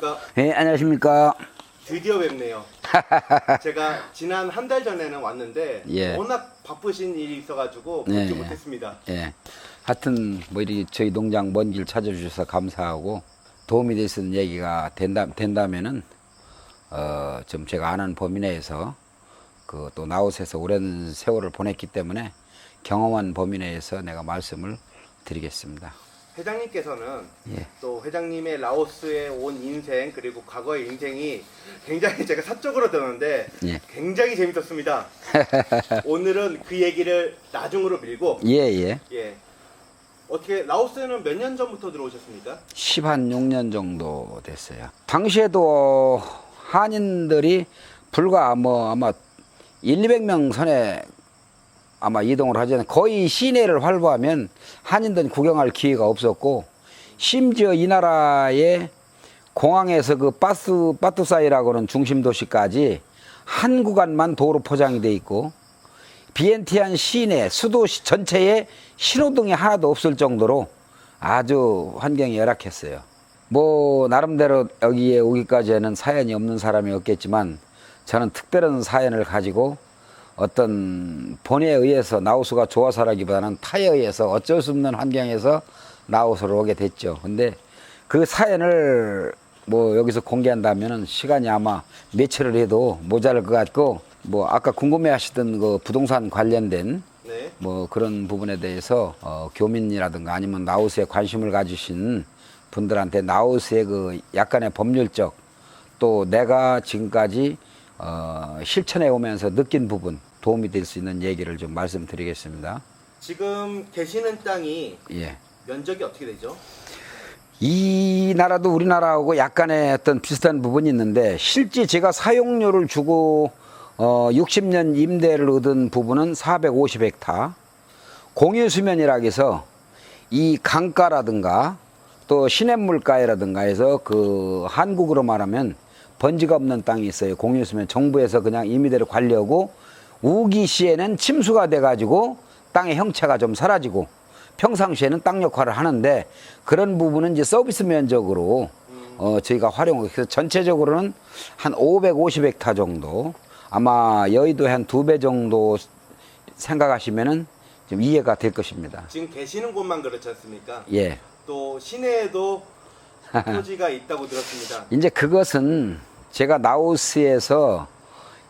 안녕하십니까? 네, 안녕하십니까? 드디어 뵙네요. 제가 지난 한 달 전에는 왔는데 예. 워낙 바쁘신 일이 있어가지고 네, 보지 예. 못했습니다. 예. 하여튼 뭐 이렇게 저희 농장 먼 길 찾아주셔서 감사하고 도움이 될 수 있는 얘기가 된다면은 좀 제가 아는 범위 내에서 그 또 나웃에서 오랜 세월을 보냈기 때문에 경험한 범위 내에서 내가 말씀을 드리겠습니다. 회장님께서는 예. 또 회장님의 라오스에 온 인생 그리고 과거의 인생이 굉장히 제가 사적으로 들었는데 예. 굉장히 재밌었습니다. 오늘은 그 얘기를 나중으로 밀고 예. 예. 어떻게 라오스에는 몇 년 전부터 들어오셨습니까? 16년 정도 됐어요. 당시에도 한인들이 불과 뭐 아마 200명 선에 아마 이동을 하잖아요. 거의 시내를 활보하면 한인들은 구경할 기회가 없었고, 심지어 이 나라의 공항에서 그 바투사이라고는 중심 도시까지 한 구간만 도로 포장이 돼 있고, 비엔티안 시내 수도시 전체에 신호등이 하나도 없을 정도로 아주 환경이 열악했어요. 뭐 나름대로 여기에 오기까지는 사연이 없는 사람이 없겠지만, 저는 특별한 사연을 가지고 어떤 본에 의해서 나우스가 좋아서라기보다는 타에 의해서 어쩔 수 없는 환경에서 나우스로 오게 됐죠. 근데 그 사연을 뭐 여기서 공개한다면은 시간이 아마 며칠을 해도 모자랄 것 같고, 뭐 아까 궁금해 하시던 그 부동산 관련된 네. 뭐 그런 부분에 대해서 교민이라든가 아니면 나우스에 관심을 가지신 분들한테 나우스의 그 약간의 법률적 또 내가 지금까지 실천해 오면서 느낀 부분 도움이 될 수 있는 얘기를 좀 말씀드리겠습니다. 지금 계시는 땅이 예. 면적이 어떻게 되죠? 이 나라도 우리나라하고 약간의 어떤 비슷한 부분이 있는데, 실제 제가 사용료를 주고 60년 임대를 얻은 부분은 450헥타. 공유수면이라고 해서 이 강가라든가 또 시냇물가에라든가 해서 그 한국으로 말하면 번지가 없는 땅이 있어요. 공유수면 정부에서 그냥 임의대로 관리하고, 우기 시에는 침수가 돼가지고 땅의 형체가 좀 사라지고 평상시에는 땅 역할을 하는데, 그런 부분은 이제 서비스 면적으로 저희가 활용을 해서 전체적으로는 한 550헥타 정도, 아마 여의도의 한 2배 정도 생각하시면은 좀 이해가 될 것입니다. 지금 계시는 곳만 그렇지 않습니까? 예. 또 시내에도 토지가 있다고 들었습니다. 이제 그것은 제가 나우스에서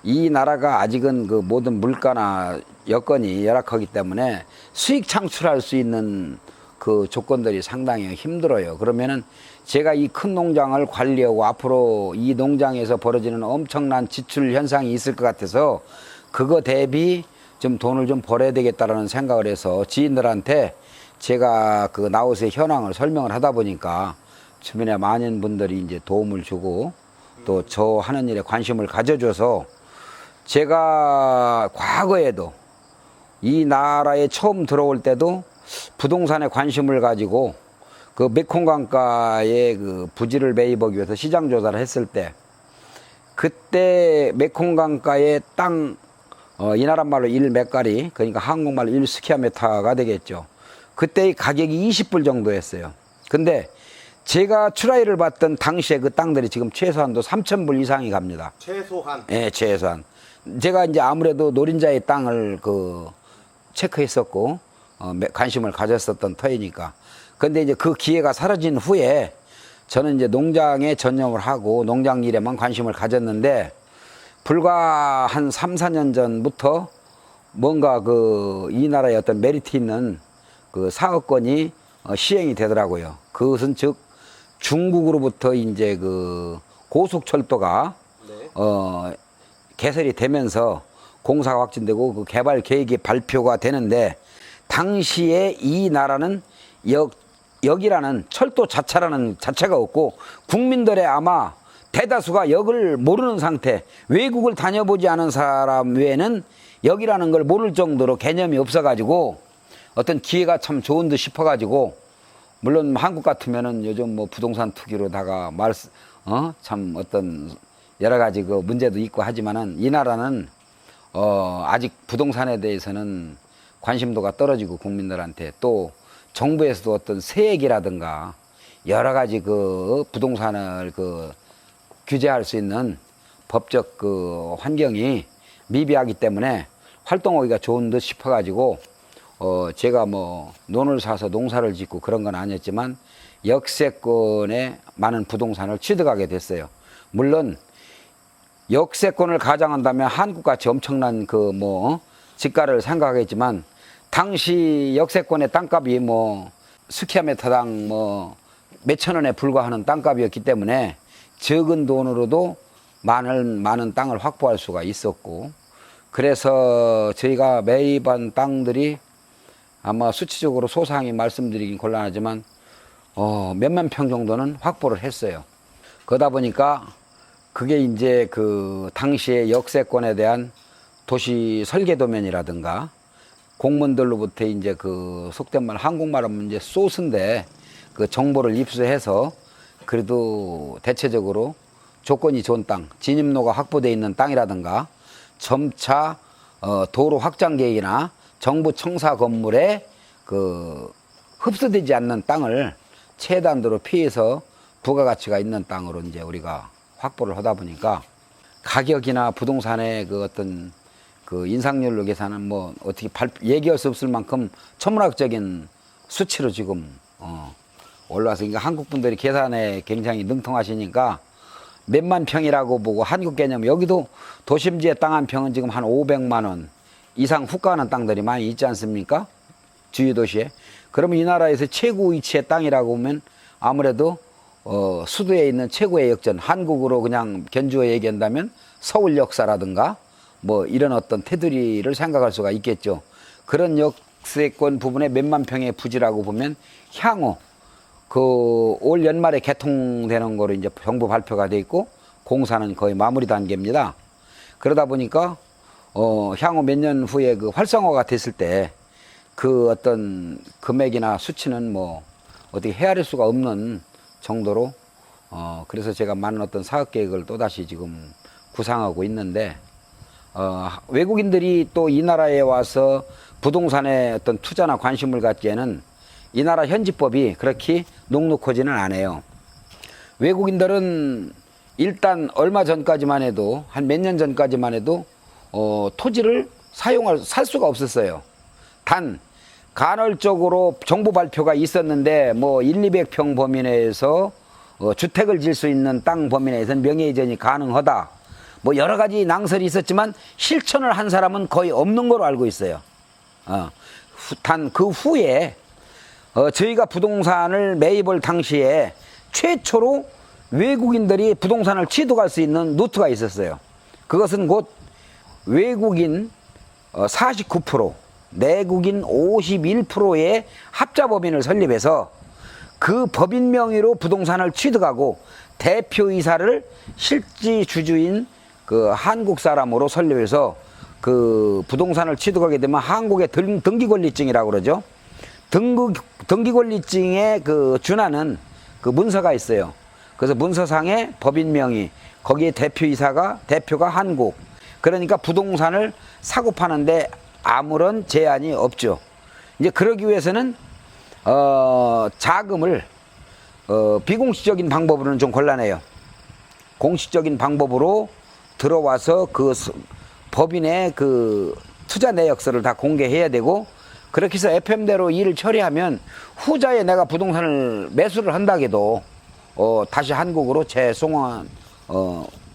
이 나라가 아직은 그 모든 물가나 여건이 열악하기 때문에 수익 창출할 수 있는 그 조건들이 상당히 힘들어요. 그러면은 제가 이 큰 농장을 관리하고 앞으로 이 농장에서 벌어지는 엄청난 지출 현상이 있을 것 같아서 그거 대비 좀 돈을 좀 벌어야 되겠다라는 생각을 해서 지인들한테 제가 그 나우스의 현황을 설명을 하다 보니까 주변에 많은 분들이 이제 도움을 주고 또 저 하는 일에 관심을 가져줘서, 제가 과거에도 이 나라에 처음 들어올 때도 부동산에 관심을 가지고 그 메콩강가에 그 부지를 매입하기 위해서 시장 조사를 했을 때, 그때 메콩강가의 땅 이 나라 말로 1메가리, 그러니까 한국말로 1스퀘어미터가 되겠죠. 그때의 가격이 20불 정도 였어요. 근데 제가 트라이를 봤던 당시에 그 땅들이 지금 최소한도 3,000불 이상이 갑니다. 최소한. 예, 최소한. 제가 이제 아무래도 노린자의 땅을 그 체크했었고 관심을 가졌었던 터이니까. 근데 이제 그 기회가 사라진 후에 저는 이제 농장에 전념을 하고 농장 일에만 관심을 가졌는데, 불과 한 3, 4년 전부터 뭔가 그 이 나라의 어떤 메리트 있는 그 사업권이 시행이 되더라고요. 그것은 즉 중국으로부터 이제 그 고속철도가 네. 개설이 되면서 공사가 확진되고 그 개발 계획이 발표가 되는데, 당시에 이 나라는 역이라는 철도 자체라는 자체가 없고 국민들의 아마 대다수가 역을 모르는 상태, 외국을 다녀보지 않은 사람 외에는 역이라는 걸 모를 정도로 개념이 없어가지고 어떤 기회가 참 좋은 듯 싶어가지고, 물론 한국 같으면은 요즘 뭐 부동산 투기로다가 참 어떤 여러 가지 그 문제도 있고 하지만은 이 나라는 아직 부동산에 대해서는 관심도가 떨어지고 국민들한테 또 정부에서도 어떤 세액이라든가 여러 가지 그 부동산을 그 규제할 수 있는 법적 그 환경이 미비하기 때문에 활동하기가 좋은 듯 싶어가지고 제가 뭐 논을 사서 농사를 짓고 그런 건 아니었지만 역세권에 많은 부동산을 취득하게 됐어요. 물론 역세권을 가장한다면 한국같이 엄청난 그 뭐 집가를 생각하겠지만 당시 역세권의 땅값이 뭐 스퀘어미터당 뭐 몇천 원에 불과하는 땅값이었기 때문에 적은 돈으로도 많은 땅을 확보할 수가 있었고, 그래서 저희가 매입한 땅들이 아마 수치적으로 소상히 말씀드리긴 곤란하지만 몇만 평 정도는 확보를 했어요. 그러다 보니까 그게 이제 그 당시의 역세권에 대한 도시 설계도면이라든가 공무원들로부터 이제 그 속된 말 한국말 하면 이제 소스인데 그 정보를 입수해서 그래도 대체적으로 조건이 좋은 땅, 진입로가 확보되어 있는 땅이라든가 점차 도로 확장 계획이나 정부 청사 건물에 그 흡수되지 않는 땅을 최단도로 피해서 부가가치가 있는 땅으로 이제 우리가 확보를 하다 보니까 가격이나 부동산의 그 어떤 그 인상률로 계산은 뭐 어떻게 얘기할 수 없을 만큼 천문학적인 수치로 지금 올라와서, 그러니까 한국 분들이 계산에 굉장히 능통하시니까 몇만 평이라고 보고 한국 개념, 여기도 도심지의 땅 한 평은 지금 한 500만 원 이상 후가하는 땅들이 많이 있지 않습니까? 주요 도시에. 그러면 이 나라에서 최고 위치의 땅이라고 하면 아무래도 수도에 있는 최고의 역전, 한국으로 그냥 견주어 얘기한다면 서울 역사라든가 뭐 이런 어떤 테두리를 생각할 수가 있겠죠. 그런 역세권 부분에 몇만 평의 부지라고 보면 향후 그 올 연말에 개통되는 거로 이제 정부 발표가 돼 있고 공사는 거의 마무리 단계입니다. 그러다 보니까 향후 몇 년 후에 그 활성화가 됐을 때 그 어떤 금액이나 수치는 뭐 어떻게 헤아릴 수가 없는 정도로 그래서 제가 많은 어떤 사업 계획을 또다시 지금 구상하고 있는데, 외국인들이 또 이 나라에 와서 부동산에 어떤 투자나 관심을 갖기에는 이 나라 현지법이 그렇게 녹록하지는 않아요. 외국인들은 일단 얼마 전까지만 해도 한 몇 년 전까지만 해도 토지를 살 수가 없었어요. 단 간헐적으로 정부 발표가 있었는데 뭐 200평 범위 내에서 주택을 질 수 있는 땅 범위 내에서는 명예이전이 가능하다. 뭐 여러 가지 낭설이 있었지만 실천을 한 사람은 거의 없는 걸로 알고 있어요. 단 그 후에 저희가 부동산을 매입할 당시에 최초로 외국인들이 부동산을 취득할 수 있는 루트가 있었어요. 그것은 곧 외국인 49%, 내국인 51%의 합자법인을 설립해서 그 법인 명의로 부동산을 취득하고 대표이사를 실지 주주인 그 한국 사람으로 설립해서 그 부동산을 취득하게 되면 한국의 등기권리증이라고 그러죠. 등기권리증에 그 준하는 그 문서가 있어요. 그래서 문서상의 법인 명의, 거기에 대표가 한국. 그러니까 부동산을 사고 파는데 아무런 제한이 없죠. 이제 그러기 위해서는 자금을 비공식적인 방법으로는 좀 곤란해요. 공식적인 방법으로 들어와서 그 법인의 그 투자 내역서를 다 공개해야 되고, 그렇게 해서 FM대로 일을 처리하면 후자에 내가 부동산을 매수를 한다해도 다시 한국으로 재송환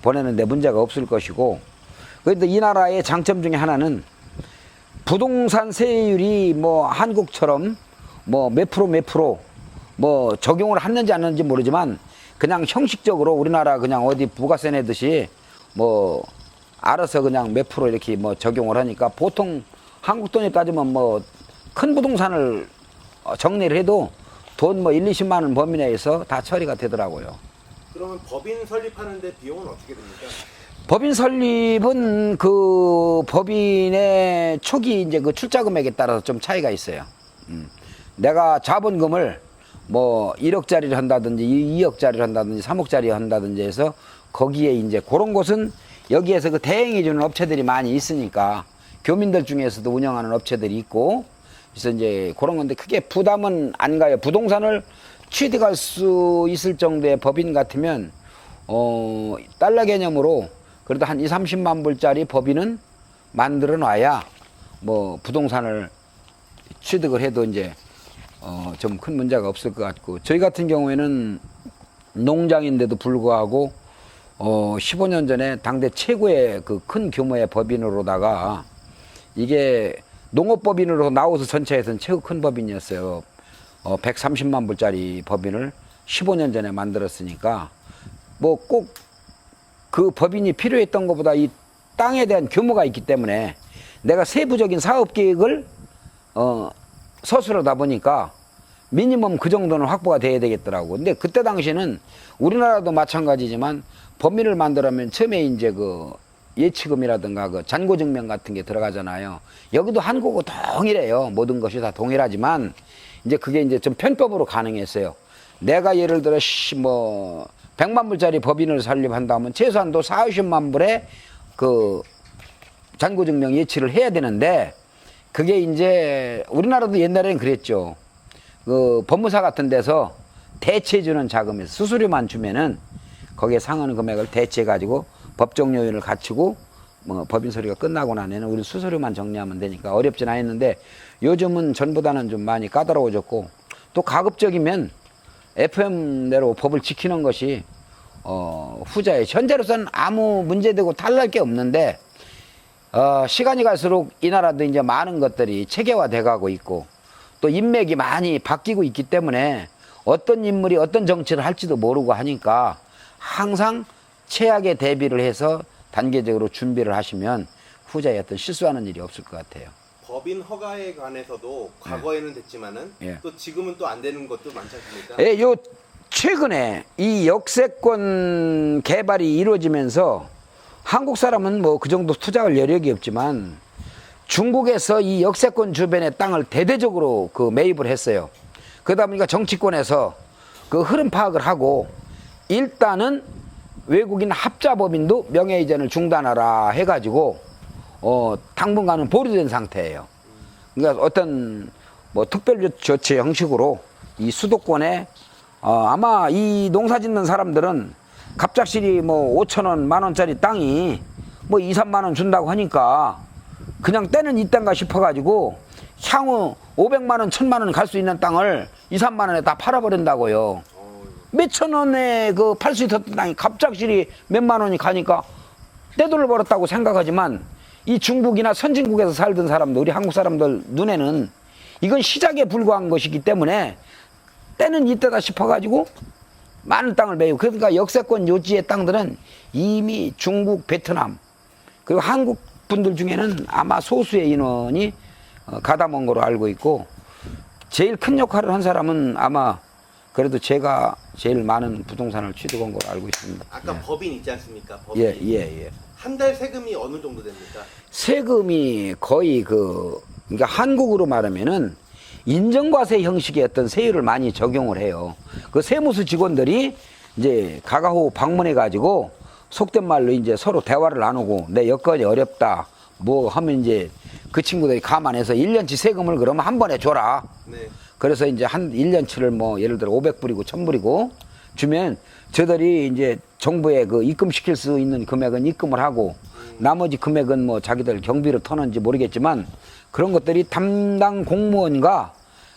보내는데 문제가 없을 것이고, 그런데 이 나라의 장점 중에 하나는 부동산 세율이 뭐 한국처럼 뭐 몇 프로 뭐 적용을 했는지 안 했는지 모르지만 그냥 형식적으로 우리나라 그냥 어디 부가세 내듯이 뭐 알아서 그냥 몇 프로 이렇게 뭐 적용을 하니까 보통 한국 돈이 따지면 뭐 큰 부동산을 정리를 해도 돈 뭐 1, 20만 원 범위 내에서 다 처리가 되더라고요. 그러면 법인 설립하는데 비용은 어떻게 됩니까? 법인 설립은 그 법인의 초기 이제 그 출자 금액에 따라서 좀 차이가 있어요. 내가 자본금을 뭐 1억짜리를 한다든지 2억짜리를 한다든지 3억짜리 한다든지 해서 거기에 이제 그런 곳은 여기에서 그 대행해 주는 업체들이 많이 있으니까 교민들 중에서도 운영하는 업체들이 있고, 그래서 이제 그런 건데 크게 부담은 안 가요. 부동산을 취득할 수 있을 정도의 법인 같으면 달러 개념으로 그래도 한 2, 30만 불짜리 법인은 만들어 놔야 뭐 부동산을 취득을 해도 이제 좀 큰 문제가 없을 것 같고, 저희 같은 경우에는 농장인데도 불구하고 15년 전에 당대 최고의 그 큰 규모의 법인으로다가, 이게 농업법인으로 나오서 전체에서는 최고 큰 법인이었어요. 130만 불짜리 법인을 15년 전에 만들었으니까 뭐 꼭 그 법인이 필요했던 것보다 이 땅에 대한 규모가 있기 때문에 내가 세부적인 사업 계획을 서술하다 보니까 미니멈 그 정도는 확보가 돼야 되겠더라고. 근데 그때 당시에는 우리나라도 마찬가지지만 법인을 만들려면 처음에 이제 그 예치금이라든가 그 잔고증명 같은 게 들어가잖아요. 여기도 한국어 동일해요. 모든 것이 다 동일하지만 이제 그게 이제 좀 편법으로 가능했어요. 내가 예를 들어 뭐 100만 불짜리 법인을 설립한다면 최소한도 40만 불의 그 잔고증명 예치를 해야 되는데, 그게 이제 우리나라도 옛날에는 그랬죠. 그 법무사 같은 데서 대체해주는 자금에서 수수료만 주면은 거기에 상하는 금액을 대체해 가지고 법정 요인을 갖추고 뭐 법인 서류가 끝나고 나면은 우리 수수료만 정리하면 되니까 어렵진 않았는데, 요즘은 전보다는 좀 많이 까다로워졌고, 또 가급적이면 FM대로 법을 지키는 것이 후자에 현재로서는 아무 문제되고 탈날 게 없는데, 시간이 갈수록 이 나라도 이제 많은 것들이 체계화돼 가고 있고 또 인맥이 많이 바뀌고 있기 때문에 어떤 인물이 어떤 정치를 할지도 모르고 하니까 항상 최악에 대비를 해서 단계적으로 준비를 하시면 후자에 어떤 실수하는 일이 없을 것 같아요. 법인 허가에 관해서도 과거에는 됐지만은 예. 또 지금은 또 안 되는 것도 많지 않습니까? 예, 요 최근에 이 역세권 개발이 이루어지면서 한국 사람은 뭐 그 정도 투자할 여력이 없지만 중국에서 이 역세권 주변의 땅을 대대적으로 그 매입을 했어요. 그러다 보니까 정치권에서 그 흐름 파악을 하고 일단은 외국인 합자법인도 명예이전을 중단하라 해가지고 당분간은 보류된 상태예요. 그러니까 어떤 뭐 특별 조치 형식으로 이 수도권에 아마 이 농사 짓는 사람들은 갑작스레 뭐 5천원, 만원짜리 땅이 뭐 2, 3만원 준다고 하니까 그냥 때는 이딴가 싶어가지고 향후 500만원, 1000만원 갈 수 있는 땅을 2, 3만원에 다 팔아버린다고요. 몇천 원에 그 팔 수 있었던 땅이 갑작스레 몇만 원이 가니까 떼돈을 벌었다고 생각하지만 이 중국이나 선진국에서 살던 사람들, 우리 한국 사람들 눈에는 이건 시작에 불과한 것이기 때문에 때는 이때다 싶어가지고 많은 땅을 매요. 그러니까 역세권 요지의 땅들은 이미 중국, 베트남 그리고 한국 분들 중에는 아마 소수의 인원이 가담한 거로 알고 있고, 제일 큰 역할을 한 사람은 아마 그래도 제가 제일 많은 부동산을 취득한 걸로 알고 있습니다. 아까 예. 법인 있지 않습니까? 법인. 예. 한 달 세금이 어느 정도 됩니까? 세금이 거의 그러니까 한국으로 말하면은 인정과세 형식의 어떤 세율을 많이 적용을 해요. 그 세무서 직원들이 이제 가가호 방문해 가지고 속된 말로 이제 서로 대화를 나누고 내 여건이 어렵다 뭐 하면 이제 그 친구들이 감안해서 1년치 세금을 그러면 한 번에 줘라. 네. 그래서 이제 한 1년치를 뭐 예를 들어 500불이고 1000불이고 주면 저들이 이제 정부에 그 입금시킬 수 있는 금액은 입금을 하고 나머지 금액은 뭐 자기들 경비를 터는지 모르겠지만 그런 것들이 담당 공무원과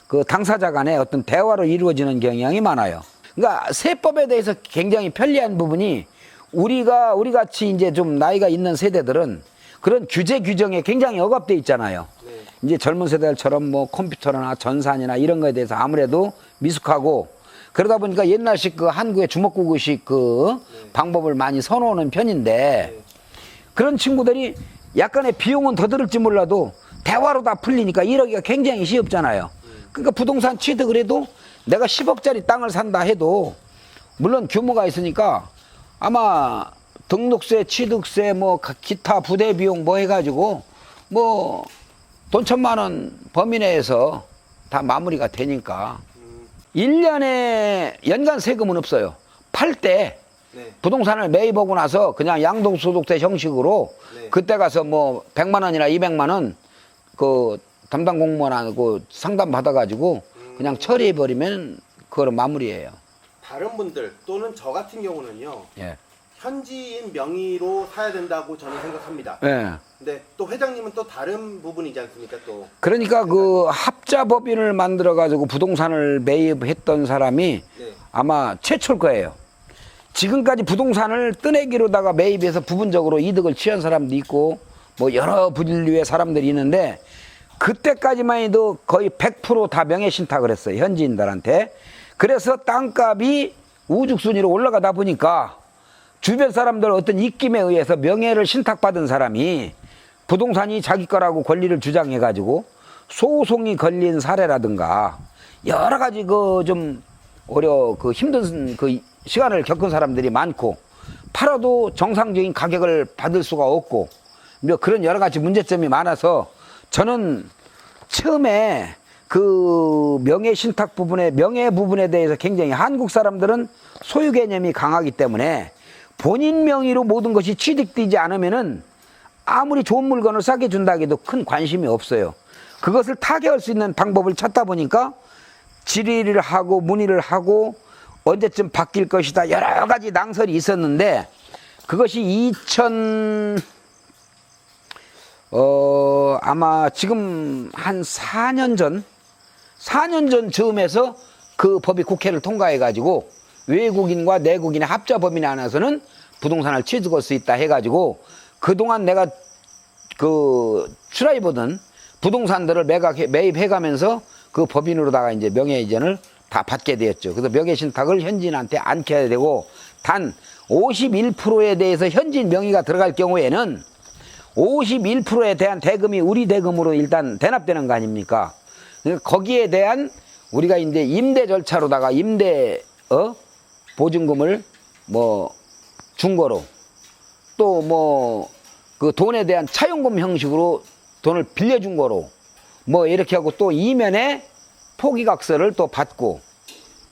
그 당사자 간의 어떤 대화로 이루어지는 경향이 많아요. 그러니까 세법에 대해서 굉장히 편리한 부분이 우리 같이 이제 좀 나이가 있는 세대들은 그런 규제 규정에 굉장히 억압돼 있잖아요. 네. 이제 젊은 세대들처럼 뭐 컴퓨터나 전산이나 이런 거에 대해서 아무래도 미숙하고 그러다 보니까 옛날식 그 한국의 주먹구구식 그 방법을 많이 선호하는 편인데 그런 친구들이 약간의 비용은 더 들을지 몰라도 대화로 다 풀리니까 이러기가 굉장히 쉬웠잖아요. 그러니까 부동산 취득을 해도 내가 10억짜리 땅을 산다 해도 물론 규모가 있으니까 아마 등록세, 취득세, 뭐 기타 부대 비용 뭐 해가지고 뭐 돈 1000만원 범위 내에서 다 마무리가 되니까 1년에 연간 세금은 없어요. 팔 때 네. 부동산을 매입하고 나서 그냥 양도소득세 형식으로 네. 그때 가서 뭐 100만원이나 200만원 그 담당 공무원하고 상담 받아가지고 그냥 처리해버리면 그거로 마무리예요. 다른 분들 또는 저 같은 경우는요. 예. 현지인 명의로 사야 된다고 저는 생각합니다. 예. 근데 또 회장님은 또 다른 부분이지 않습니까? 또 그러니까 그 합자법인을 만들어 가지고 부동산을 매입했던 사람이 네. 아마 최초일 거예요. 지금까지 부동산을 뜨내기로다가 매입해서 부분적으로 이득을 취한 사람도 있고 뭐 여러 분류의 사람들이 있는데 그때까지만 해도 거의 100% 다 명예신탁을 했어요. 현지인들한테. 그래서 땅값이 우죽순위로 올라가다 보니까 주변 사람들 어떤 입김에 의해서 명예를 신탁받은 사람이 부동산이 자기 거라고 권리를 주장해 가지고 소송이 걸린 사례라든가 여러 가지 그 좀 그 힘든 그 시간을 겪은 사람들이 많고 팔아도 정상적인 가격을 받을 수가 없고 뭐 그런 여러 가지 문제점이 많아서 저는 처음에 그 명예 신탁 부분에 명예 부분에 대해서 굉장히 한국 사람들은 소유 개념이 강하기 때문에 본인 명의로 모든 것이 취득되지 않으면은 아무리 좋은 물건을 싸게 준다 해도 큰 관심이 없어요. 그것을 타개할 수 있는 방법을 찾다 보니까 질의를 하고 문의를 하고 언제쯤 바뀔 것이다 여러 가지 낭설이 있었는데 그것이 아마 지금 한 4년 전 즈음에서 그 법이 국회를 통과해 가지고 외국인과 내국인의 합자 법인에 한해서는 부동산을 취득할 수 있다 해 가지고 그동안 내가 그 추라이 보던 부동산들을 매입해 가면서 그 법인으로다가 이제 명예 이전을 다 받게 되었죠. 그래서 명예 신탁을 현지인한테 안게 되고 단 51%에 대해서 현지인 명의가 들어갈 경우에는 51%에 대한 대금이 우리 대금으로 일단 대납되는 거 아닙니까? 거기에 대한 우리가 이제 임대 절차로다가 보증금을 뭐 준 거로 또 뭐 그 돈에 대한 차용금 형식으로 돈을 빌려준 거로 뭐 이렇게 하고 또 이면에 포기각서를 또 받고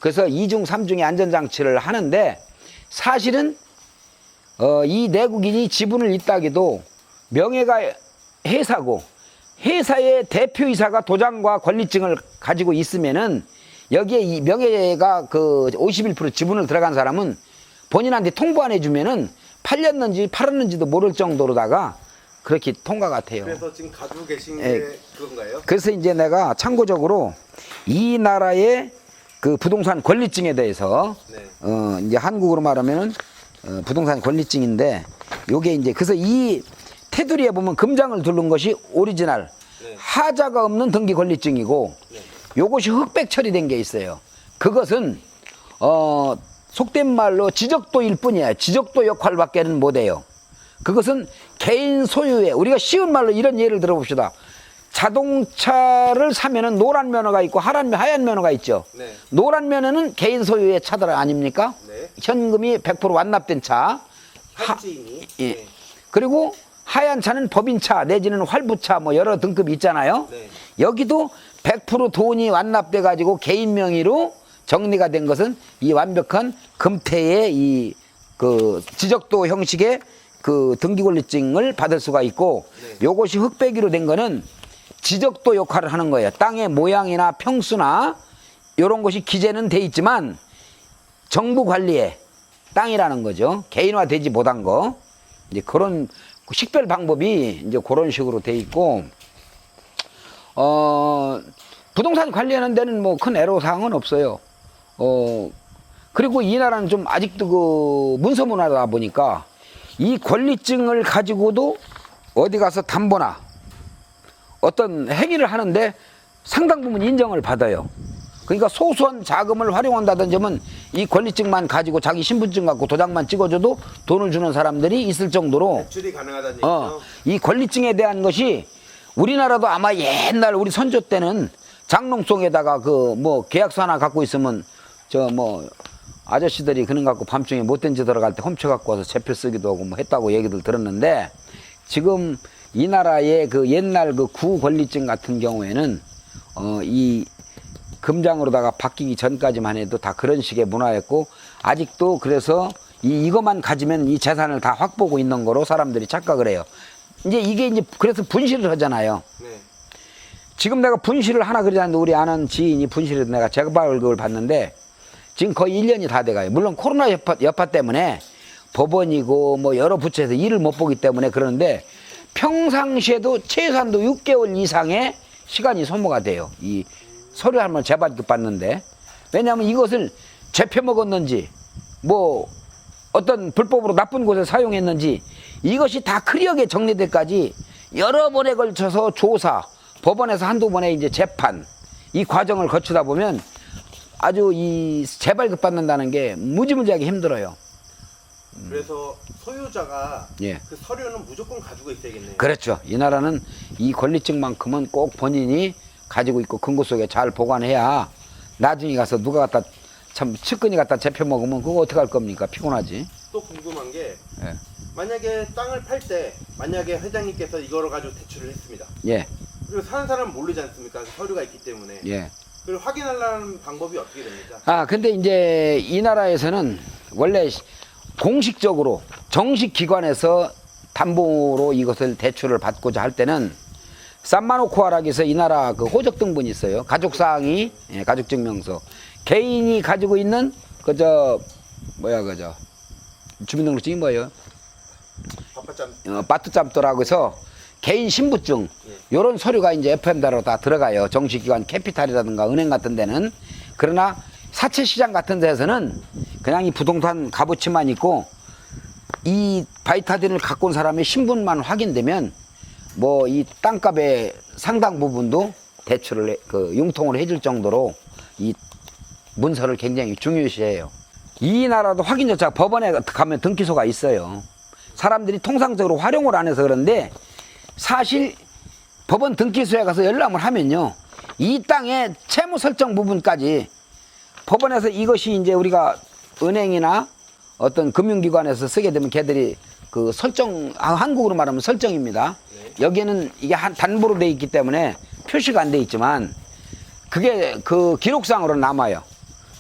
그래서 2중 3중의 안전장치를 하는데 사실은 이 내국인이 지분을 잇다기도 명예가 회사고 회사의 대표이사가 도장과 권리증을 가지고 있으면은 여기에 이 명예가 그 51% 지분을 들어간 사람은 본인한테 통보 안 해주면은 팔렸는지 팔았는지도 모를 정도로다가 그렇게 통과가 돼요. 그래서 지금 가지고 계신 예. 게 그건가요? 그래서 이제 내가 참고적으로 이 나라의 그 부동산 권리증에 대해서 네. 이제 한국으로 말하면은 부동산 권리증인데 요게 이제 그래서 이 테두리에 보면 금장을 두른 것이 오리지널 네. 하자가 없는 등기 권리증이고 네. 요것이 흑백 처리된 게 있어요. 그것은 속된 말로 지적도일 뿐이에요. 지적도 역할밖에는 못해요. 그것은 개인 소유의 우리가 쉬운 말로 이런 예를 들어봅시다. 자동차를 사면은 노란 면허가 있고 하얀 면허가 있죠. 네. 노란 면허는 개인 소유의 차들 아닙니까? 네. 현금이 100% 완납된 차. 현지인이. 예. 네. 그리고 하얀 차는 법인차 내지는 활부차 뭐 여러 등급이 있잖아요. 네. 여기도 100% 돈이 완납돼 가지고 개인 명의로 정리가 된 것은 이 완벽한 금태의 이 그 지적도 형식의 그 등기권리증을 받을 수가 있고 네. 요것이 흑백이로 된 거는 지적도 역할을 하는 거예요. 땅의 모양이나 평수나 이런 것이 기재는 돼 있지만 정부 관리의 땅이라는 거죠. 개인화되지 못한 거. 이제 그런 식별 방법이 이제 그런 식으로 돼 있고 부동산 관리하는 데는 뭐 큰 애로사항은 없어요. 그리고 이 나라는 좀 아직도 그 문서 문화다 보니까 이 권리증을 가지고도 어디 가서 담보나 어떤 행위를 하는데 상당 부분 인정을 받아요. 그러니까 소소한 자금을 활용한다든지 하면 이 권리증만 가지고 자기 신분증 갖고 도장만 찍어줘도 돈을 주는 사람들이 있을 정도로 대출이 가능하다는 얘기죠. 이 권리증에 대한 것이 우리나라도 아마 옛날 우리 선조 때는 장롱송에다가 그 뭐 계약서 하나 갖고 있으면 저 뭐 아저씨들이 그런 거 갖고 밤중에 못된 짓 들어갈 때 훔쳐 갖고 와서 제표 쓰기도 하고 뭐 했다고 얘기들 들었는데 지금 이 나라의 그 옛날 그 구권리증 같은 경우에는 이 금장으로다가 바뀌기 전까지만 해도 다 그런 식의 문화였고 아직도 그래서 이것만 가지면 이 재산을 다 확보하고 있는 거로 사람들이 착각을 해요. 이게 이제 그래서 분실을 하잖아요. 네. 지금 내가 분실을 하나 그러지 않는데 우리 아는 지인이 분실을 내가 재발급을 받는데 지금 거의 1년이 다 돼가요. 물론 코로나 여파 때문에 법원이고 뭐 여러 부처에서 일을 못 보기 때문에 그러는데 평상시에도 최소한도 6개월 이상의 시간이 소모가 돼요. 이 서류 한번 재발급 받는데. 왜냐하면 이것을 재펴 먹었는지 뭐 어떤 불법으로 나쁜 곳에 사용했는지 이것이 다 클리어하게 정리될 때까지 여러 번에 걸쳐서 조사, 법원에서 한두 번의 이제 재판 이 과정을 거치다 보면 아주 이 재발급 받는다는 게 무지무지하게 힘들어요. 그래서 소유자가 예. 그 서류는 무조건 가지고 있어야겠네요. 그렇죠. 이 나라는 이 권리증만큼은 꼭 본인이 가지고 있고 금고 속에 잘 보관해야 나중에 가서 누가 갖다 참 측근이 갖다 재펴 먹으면 그거 어떻게 할 겁니까? 피곤하지. 또 궁금한 게 예. 만약에 땅을 팔 때 만약에 회장님께서 이거를 가지고 대출을 했습니다. 예. 그리고 사는 사람은 모르지 않습니까? 그 서류가 있기 때문에. 예. 그걸 확인하려는 방법이 어떻게 됩니까? 아, 근데 이제 이 나라에서는 원래 공식적으로 정식 기관에서 담보로 이것을 대출을 받고자 할 때는 산마노쿠아라고 해서 이 나라 그 호적 등본이 있어요. 가족사항이, 예, 가족증명서. 개인이 가지고 있는 그저 주민등록증이 뭐예요? 바빠짬. 바트짬도라고 해서 개인 신분증 요런 서류가 이제 FM대로 다 들어가요. 정식기관 캐피탈이라든가 은행 같은 데는. 그러나 사채시장 같은 데서는 그냥 이 부동산 값어치만 있고 이 바이타딘을 갖고 온 사람의 신분만 확인되면 뭐 이 땅값의 상당 부분도 대출을 융통을 해줄 정도로 이 문서를 굉장히 중요시해요. 이 나라도 확인 절차 법원에 가면 등기소가 있어요. 사람들이 통상적으로 활용을 안 해서 그런데 사실 법원 등기소에 가서 열람을 하면요. 이 땅의 채무 설정 부분까지 법원에서 이것이 이제 우리가 은행이나 어떤 금융기관에서 쓰게 되면 걔들이 그 설정, 한국으로 말하면 설정입니다. 여기에는 이게 단부로 돼 있기 때문에 표시가 안 돼 있지만 그게 그 기록상으로 남아요.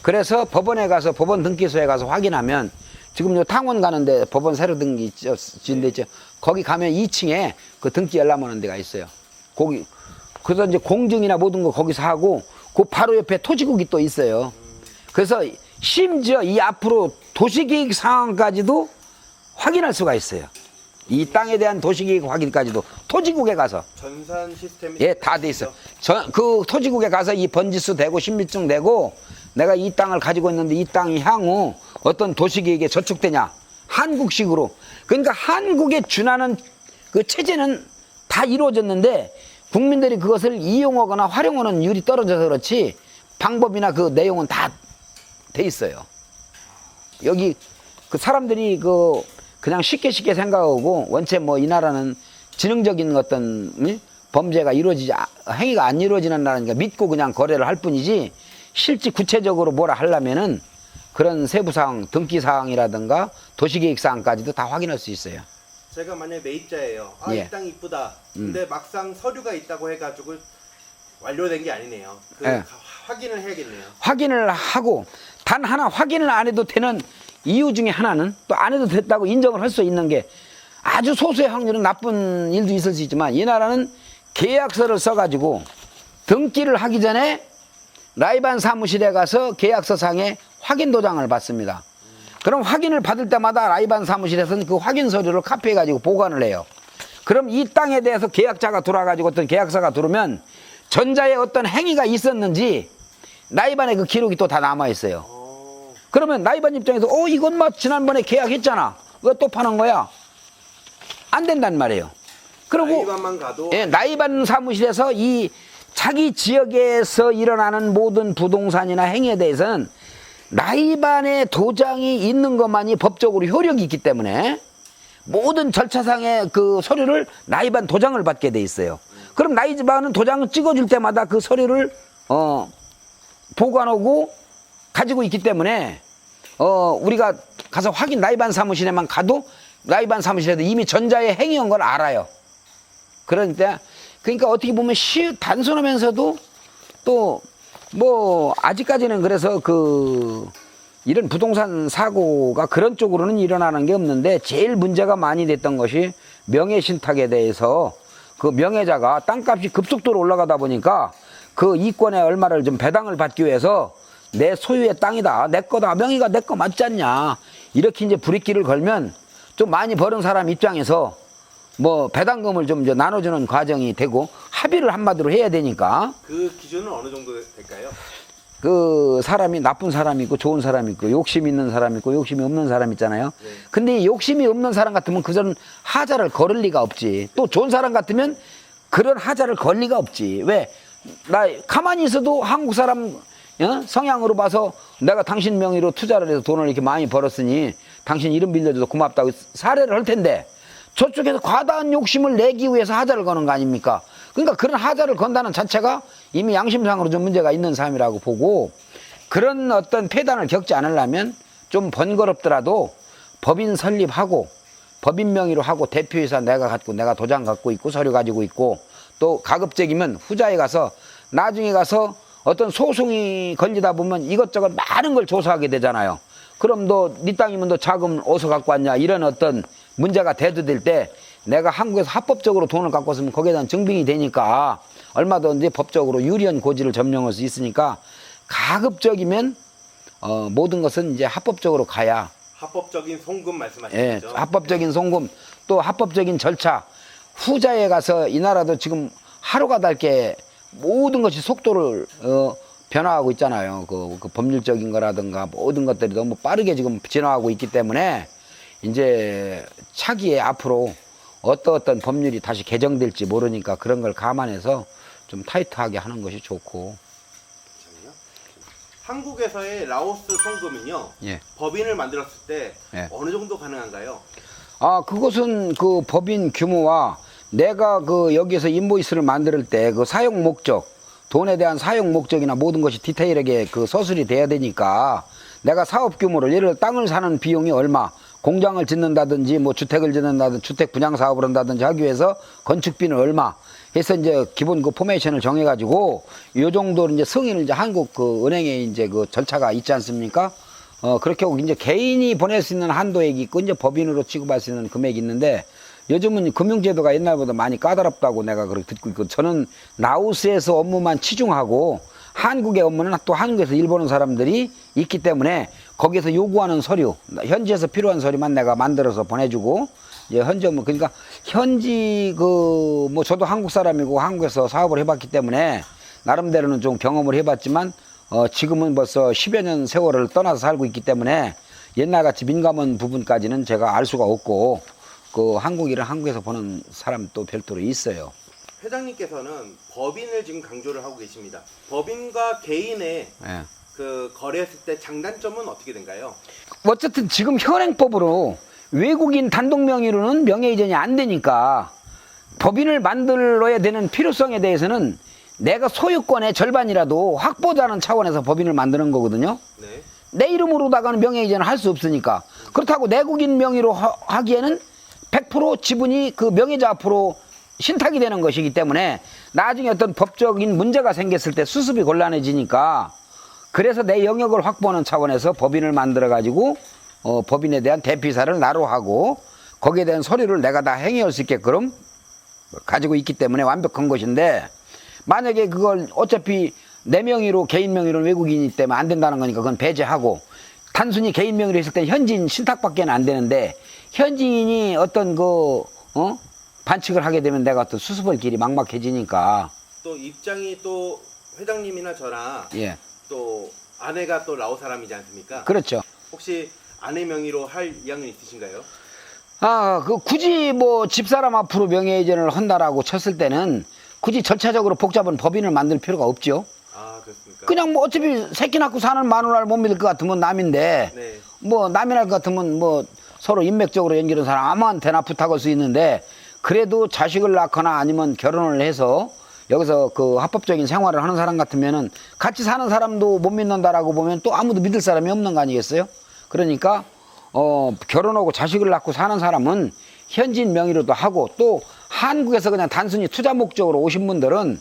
그래서 법원에 가서 법원 등기소에 가서 확인하면 지금 요 탕원 가는데 법원 새로 등기 지은 데 있죠. 거기 가면 2층에 그 등기 열람하는 데가 있어요. 거기 그래서 이제 공증이나 모든 거 거기서 하고 그 바로 옆에 토지국이 또 있어요. 그래서 심지어 이 앞으로 도시계획 상황까지도 확인할 수가 있어요. 이 땅에 대한 도시계획 확인까지도 토지국에 가서 전산 시스템이 예, 다 돼 있어요. 그 토지국에 가서 이 번지수 되고 신분증 되고 내가 이 땅을 가지고 있는데 이 땅이 향후 어떤 도시계획에 저축되냐 한국식으로. 그러니까 한국에 준하는 그 체제는 다 이루어졌는데 국민들이 그것을 이용하거나 활용하는 율이 떨어져서 그렇지 방법이나 그 내용은 다 돼 있어요. 여기 그 사람들이 그냥 쉽게 생각하고 원체 뭐 이 나라는 지능적인 어떤 범죄가 행위가 안 이루어지는 나라니까 믿고 그냥 거래를 할 뿐이지 실제 구체적으로 뭐라 하려면은 그런 세부사항, 등기사항이라든가 도시계획사항까지도 다 확인할 수 있어요. 제가 만약에 매입자예요. 예. 이 땅 이쁘다. 근데 막상 서류가 있다고 해가지고 완료된 게 아니네요. 예. 확인을 해야겠네요. 확인을 하고 단 하나 확인을 안 해도 되는 이유 중에 하나는 또 안 해도 됐다고 인정을 할 수 있는 게 아주 소수의 확률은 나쁜 일도 있을 수 있지만 이 나라는 계약서를 써가지고 등기를 하기 전에 라이반 사무실에 가서 계약서상에 확인 도장을 받습니다. 그럼 확인을 받을 때마다 라이반 사무실에서는 그 확인 서류를 카피해가지고 보관을 해요. 그럼 이 땅에 대해서 계약자가 들어와가지고 어떤 계약서가 들어오면 전자에 어떤 행위가 있었는지 라이반의 그 기록이 또 다 남아있어요. 그러면 라이반 입장에서 이건 뭐 지난번에 계약했잖아. 왜 또 파는 거야? 안 된단 말이에요. 그리고 라이반만 가도 예, 라이반 사무실에서 이 자기 지역에서 일어나는 모든 부동산이나 행위에 대해서는 라이반의 도장이 있는 것만이 법적으로 효력이 있기 때문에 모든 절차상의 그 서류를 라이반 도장을 받게 돼 있어요. 그럼 라이반은 도장을 찍어줄 때마다 그 서류를 보관하고 가지고 있기 때문에 우리가 가서 라이반 사무실에만 가도 라이반 사무실에도 이미 전자에 행위한 걸 알아요. 그러니까 어떻게 보면 단순하면서도 또 뭐 아직까지는 그래서 이런 부동산 사고가 그런 쪽으로는 일어나는 게 없는데 제일 문제가 많이 됐던 것이 명예신탁에 대해서 그 명예자가 땅값이 급속도로 올라가다 보니까 그 이권의 얼마를 좀 배당을 받기 위해서 내 소유의 땅이다, 내 거다, 명의가 내 거 맞지 않냐, 이렇게 이제 불이끼를 걸면 좀 많이 벌은 사람 입장에서 뭐 배당금을 좀 이제 나눠주는 과정이 되고 합의를 한마디로 해야 되니까. 그 기준은 어느 정도 될까요? 그 사람이 나쁜 사람이 있고 좋은 사람이 있고 욕심 있는 사람이 있고 욕심이 없는 사람 있잖아요. 네. 근데 이 욕심이 없는 사람 같으면 그전 하자를 걸을 리가 없지. 또 좋은 사람 같으면 그런 하자를 걸 리가 없지. 왜? 나 가만히 있어도 한국 사람 성향으로 봐서 내가 당신 명의로 투자를 해서 돈을 이렇게 많이 벌었으니 당신 이름 빌려줘서 고맙다고 사례를 할 텐데 저쪽에서 과다한 욕심을 내기 위해서 하자를 거는 거 아닙니까? 그러니까 그런 하자를 건다는 자체가 이미 양심상으로 좀 문제가 있는 사람이라고 보고, 그런 어떤 폐단을 겪지 않으려면 좀 번거롭더라도 법인 설립하고 법인 명의로 하고 대표이사 내가 갖고 내가 도장 갖고 있고 서류 가지고 있고, 또 가급적이면 후자에 가서 나중에 가서 어떤 소송이 걸리다 보면 이것저것 많은 걸 조사하게 되잖아요. 그럼 너 네 땅이면 너 자금 어디서 갖고 왔냐, 이런 어떤 문제가 대두될 때 내가 한국에서 합법적으로 돈을 갖고 왔으면 거기에 대한 증빙이 되니까 얼마든지 법적으로 유리한 고지를 점령할 수 있으니까 가급적이면 모든 것은 이제 합법적으로 가야. 합법적인 송금 말씀하시는 예, 거죠? 합법적인 송금, 또 합법적인 절차. 후자에 가서 이 나라도 지금 하루가 닳게 모든 것이 속도를 변화하고 있잖아요. 그 법률적인 거라든가 모든 것들이 너무 빠르게 지금 진화하고 있기 때문에 이제 차기에 앞으로 어떤 법률이 다시 개정될지 모르니까 그런 걸 감안해서 좀 타이트하게 하는 것이 좋고. 잠시만요. 한국에서의 라오스 송금은요, 예. 법인을 만들었을 때 예. 어느 정도 가능한가요? 아, 그것은 그 법인 규모와 내가 그 여기에서 인보이스를 만들 때 그 사용 목적, 돈에 대한 사용 목적이나 모든 것이 디테일하게 그 서술이 돼야 되니까, 내가 사업 규모를, 예를 들어 땅을 사는 비용이 얼마, 공장을 짓는다든지 뭐 주택을 짓는다든지 주택 분양 사업을 한다든지 하기 위해서 건축비는 얼마 해서 이제 기본 그 포메이션을 정해가지고 요 정도로 이제 승인을 이제 한국 그 은행에 이제 그 절차가 있지 않습니까? 그렇게 하고 이제 개인이 보낼 수 있는 한도액이 있고 이제 법인으로 취급할 수 있는 금액이 있는데, 요즘은 금융제도가 옛날보다 많이 까다롭다고 내가 그렇게 듣고 있고, 저는 라오스에서 업무만 치중하고 한국의 업무는 또 한국에서 일 보는 사람들이 있기 때문에 거기에서 요구하는 서류, 현지에서 필요한 서류만 내가 만들어서 보내주고, 이제 현지 업무, 그러니까 현지 그 뭐 저도 한국 사람이고 한국에서 사업을 해봤기 때문에 나름대로는 좀 경험을 해봤지만 지금은 벌써 10여 년 세월을 떠나서 살고 있기 때문에 옛날같이 민감한 부분까지는 제가 알 수가 없고, 그 한국 일은 한국에서 보는 사람 또 별도로 있어요. 회장님께서는 법인을 지금 강조를 하고 계십니다. 법인과 개인의 예. 그 거래했을 때 장단점은 어떻게 된가요? 어쨌든 지금 현행법으로 외국인 단독 명의로는 명예이전이 안 되니까 법인을 만들어야 되는 필요성에 대해서는 내가 소유권의 절반이라도 확보자는 차원에서 법인을 만드는 거거든요. 네. 내 이름으로다가는 명예이전을 할 수 없으니까. 그렇다고 내국인 명의로 하기에는 100% 지분이 그 명의자 앞으로 신탁이 되는 것이기 때문에 나중에 어떤 법적인 문제가 생겼을 때 수습이 곤란해지니까, 그래서 내 영역을 확보하는 차원에서 법인을 만들어 가지고 법인에 대한 대피사를 나로 하고 거기에 대한 서류를 내가 다 행해할 수 있게끔 가지고 있기 때문에 완벽한 것인데, 만약에 그걸 어차피 내 명의로 개인 명의로 외국인이기 때문에 안 된다는 거니까 그건 배제하고, 단순히 개인 명의로 했을 때 현지인 신탁밖에 안 되는데 현지인이 어떤 반칙을 하게 되면 내가 또 수습할 길이 막막해지니까. 또 입장이 또 회장님이나 저랑 예, 또 아내가 또 라오 사람이지 않습니까? 그렇죠. 혹시 아내 명의로 할 의향은 있으신가요? 굳이 뭐 집사람 앞으로 명예이전을 한다라고 쳤을 때는 굳이 절차적으로 복잡한 법인을 만들 필요가 없죠. 아, 그렇습니까? 그냥 뭐 어차피 새끼 낳고 사는 마누라를 못 믿을 것 같으면 남인데, 네. 뭐 남이날 것 같으면 뭐 서로 인맥적으로 연결한 사람 아무한테나 부탁할 수 있는데, 그래도 자식을 낳거나 아니면 결혼을 해서 여기서 그 합법적인 생활을 하는 사람 같으면은 같이 사는 사람도 못 믿는다라고 보면 또 아무도 믿을 사람이 없는 거 아니겠어요? 그러니까 결혼하고 자식을 낳고 사는 사람은 현지인 명의로도 하고, 또 한국에서 그냥 단순히 투자 목적으로 오신 분들은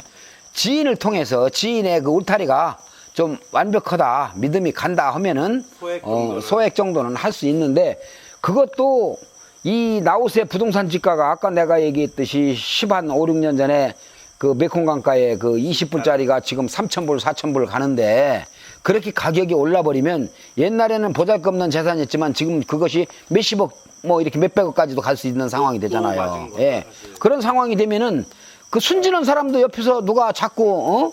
지인을 통해서 지인의 그 울타리가 좀 완벽하다, 믿음이 간다 하면은 소액 정도는 할 수 있는데, 그것도 이 라오스의 부동산 지가가 아까 내가 얘기했듯이 10한 5, 6년 전에 그 메콩강가에 그 20불짜리가 지금 3,000불, 4,000불 가는데, 그렇게 가격이 올라버리면 옛날에는 보잘것없는 재산이었지만 지금 그것이 몇십억 뭐 이렇게 몇백억까지도 갈 수 있는 상황이 되잖아요. 맞은 거죠, 예. 사실. 그런 상황이 되면은 그 순진한 사람도 옆에서 누가 자꾸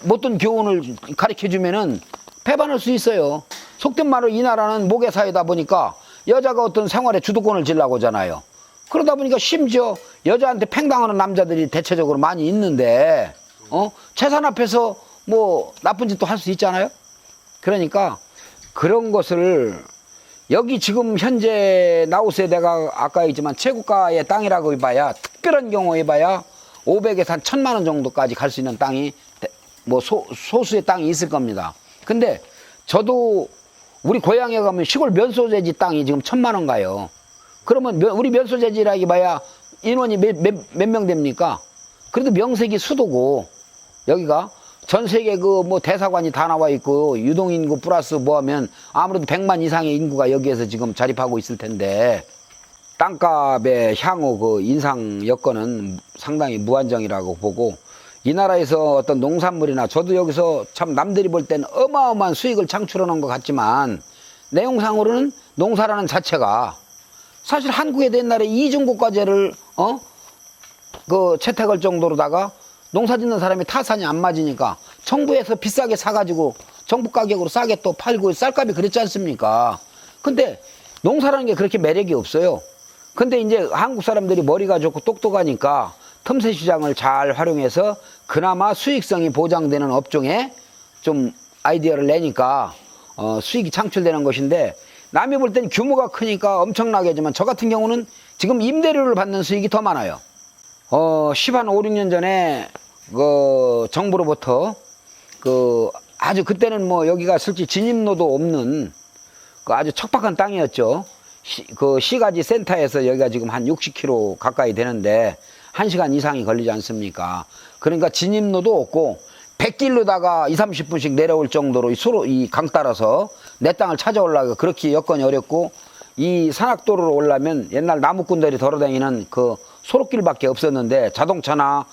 못된 교훈을 가르쳐 주면은 패반할 수 있어요. 속된 말로 이 나라는 모계 사회다 보니까 여자가 어떤 생활의 주도권을 지려고 하잖아요. 그러다 보니까 심지어 여자한테 팽당하는 남자들이 대체적으로 많이 있는데 재산 앞에서 뭐 나쁜 짓도 할 수 있잖아요. 그러니까 그런 것을 여기 지금 현재 나우스에 내가 아까 얘기했지만 최고가의 땅이라고 해봐야 특별한 경우 해봐야 500에서 한 1000만 원 정도까지 갈 수 있는 땅이 뭐 소수의 땅이 있을 겁니다. 근데 저도 우리 고향에 가면 시골 면소재지 땅이 지금 1000만 원 가요. 그러면 우리 면소재지라기 봐야 인원이 몇 명 됩니까? 그래도 명색이 수도고 여기가 전 세계 그 뭐 대사관이 다 나와 있고 유동인구 플러스 뭐 하면 아무래도 100만 이상의 인구가 여기에서 지금 자립하고 있을 텐데 땅값의 향후 그 인상 여건은 상당히 무한정이라고 보고 이 나라에서 어떤 농산물이나 저도 여기서 참 남들이 볼 때는 어마어마한 수익을 창출하는 것 같지만 내용상으로는 농사라는 자체가 사실 한국에도 옛날에 이중국가제를 그 채택할 정도로다가 농사 짓는 사람이 타산이 안 맞으니까 정부에서 비싸게 사가지고 정부 가격으로 싸게 또 팔고 쌀값이 그랬지 않습니까? 근데 농사라는 게 그렇게 매력이 없어요. 근데 이제 한국 사람들이 머리가 좋고 똑똑하니까 틈새 시장을 잘 활용해서 그나마 수익성이 보장되는 업종에 좀 아이디어를 내니까 수익이 창출되는 것인데 남이 볼 땐 규모가 크니까 엄청나게 하지만 저 같은 경우는 지금 임대료를 받는 수익이 더 많아요. 5, 6년 전에 그 정부로부터 그 아주 그때는 뭐 여기가 실제 진입로도 없는 그 아주 척박한 땅이었죠. 그 시가지 센터에서 여기가 지금 한 60km 가까이 되는데 1시간 이상이 걸리지 않습니까? 그러니까 진입로도 없고 100길로다가 20, 30분씩 내려올 정도로 이 강 따라서 내 땅을 찾아오려고 그렇게 여건이 어렵고 이 산악도로로 오려면 옛날 나무꾼들이 돌아다니는 그 소록길밖에 없었는데 자동차나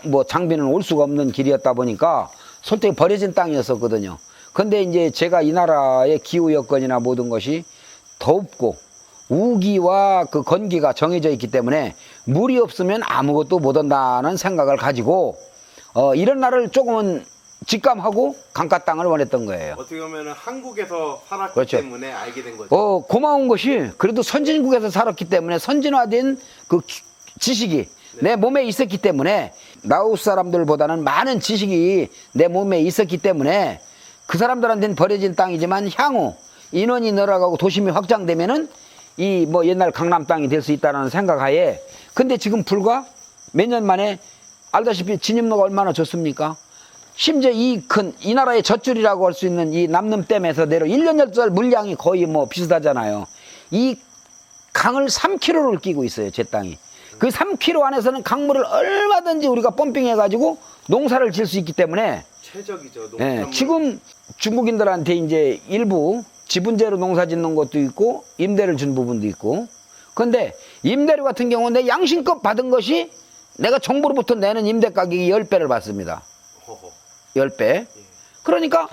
뭐 장비는 올 수가 없는 길이었다 보니까 솔직히 버려진 땅이었었거든요. 근데 이제 제가 이 나라의 기후 여건이나 모든 것이 덥고 우기와 그 건기가 정해져 있기 때문에 물이 없으면 아무것도 못 한다는 생각을 가지고 이런 날을 조금은 직감하고 강가 땅을 원했던 거예요. 어떻게 보면 한국에서 살았기 그렇죠. 때문에 알게 된 거죠. 고마운 것이 그래도 선진국에서 살았기 때문에 선진화된 그 지식이 내 몸에 있었기 때문에 라오스 사람들보다는 많은 지식이 내 몸에 있었기 때문에 그 사람들한테는 버려진 땅이지만 향후 인원이 늘어가고 도심이 확장되면은 이 뭐 옛날 강남 땅이 될 수 있다는 생각하에 근데 지금 불과 몇 년 만에 알다시피 진입로가 얼마나 좋습니까? 심지어 이 나라의 젖줄이라고 할 수 있는 이 남름댐에서 내려 1년 열달 물량이 거의 뭐 비슷하잖아요. 이 강을 3km를 끼고 있어요, 제 땅이. 그 3km 안에서는 강물을 얼마든지 우리가 펌핑해가지고 농사를 질 수 있기 때문에 최적이죠. 예, 지금 중국인들한테 이제 일부 지분제로 농사 짓는 것도 있고 임대를 준 부분도 있고 근데 임대료 같은 경우는 내 양심껏 받은 것이 내가 정부로부터 내는 임대 가격이 10배를 받습니다. 10배. 그러니까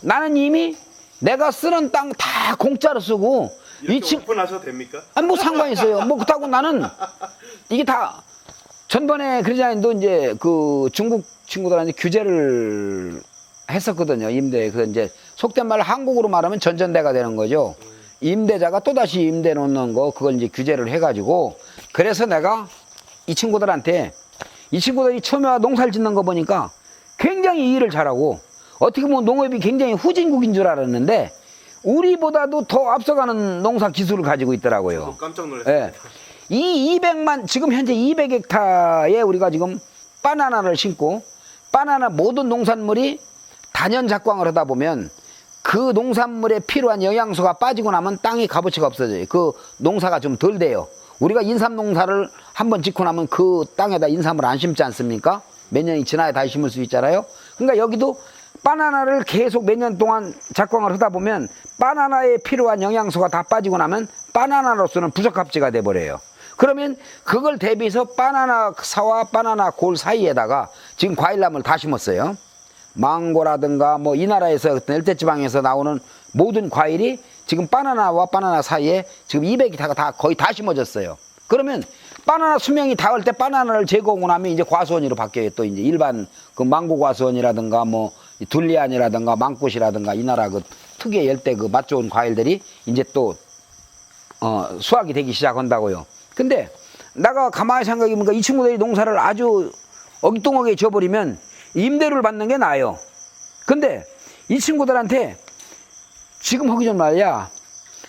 나는 이미 내가 쓰는 땅 다 공짜로 쓰고 이렇게 오픈하셔도 됩니까? 아니 뭐 상관이 있어요. 뭐 그렇다고 나는 이게 다 전번에 그러자니도 이제 그 중국 친구들한테 규제를 했었거든요. 임대 그 이제 속된 말로 한국으로 말하면 전전대가 되는 거죠. 임대자가 또다시 임대 놓는 거 그걸 이제 규제를 해가지고 그래서 내가 이 친구들한테 이 친구들이 처음에 와 농사를 짓는 거 보니까 굉장히 일을 잘하고 어떻게 보면 농업이 굉장히 후진국인 줄 알았는데 우리보다도 더 앞서가는 농사 기술을 가지고 있더라고요. 깜짝 놀랐어요. 예. 이 200만 지금 현재 200헥타에 우리가 지금 바나나를 심고 바나나 모든 농산물이 단연 작광을 하다 보면 그 농산물에 필요한 영양소가 빠지고 나면 땅이 값어치가 없어져요. 그 농사가 좀 덜 돼요. 우리가 인삼 농사를 한번 짓고 나면 그 땅에다 인삼을 안 심지 않습니까? 몇 년이 지나야 다시 심을 수 있잖아요. 그러니까 여기도 바나나를 계속 몇 년 동안 작광을 하다 보면 바나나에 필요한 영양소가 다 빠지고 나면 바나나로서는 부적합지가 돼버려요. 그러면 그걸 대비해서 바나나 사와 바나나 골 사이에다가 지금 과일나무를 다 심었어요. 망고라든가 뭐 이 나라에서 어떤 열대지방에서 나오는 모든 과일이 지금 바나나와 바나나 사이에 지금 200이 다 거의 다 심어졌어요. 그러면 바나나 수명이 닿을 때 바나나를 제거하고 나면 이제 과수원으로 바뀌어요. 또 이제 일반 그 망고 과수원이라든가 뭐 둘리안이라든가 망꽃이라든가 이 나라 그 특유의 열대 그 맛 좋은 과일들이 이제 또 수확이 되기 시작한다고요. 근데 내가 가만히 생각해보니까 이 친구들이 농사를 아주 엉뚱하게 지어버리면 임대료를 받는 게 나아요. 근데 이 친구들한테 지금 하기 전 말이야,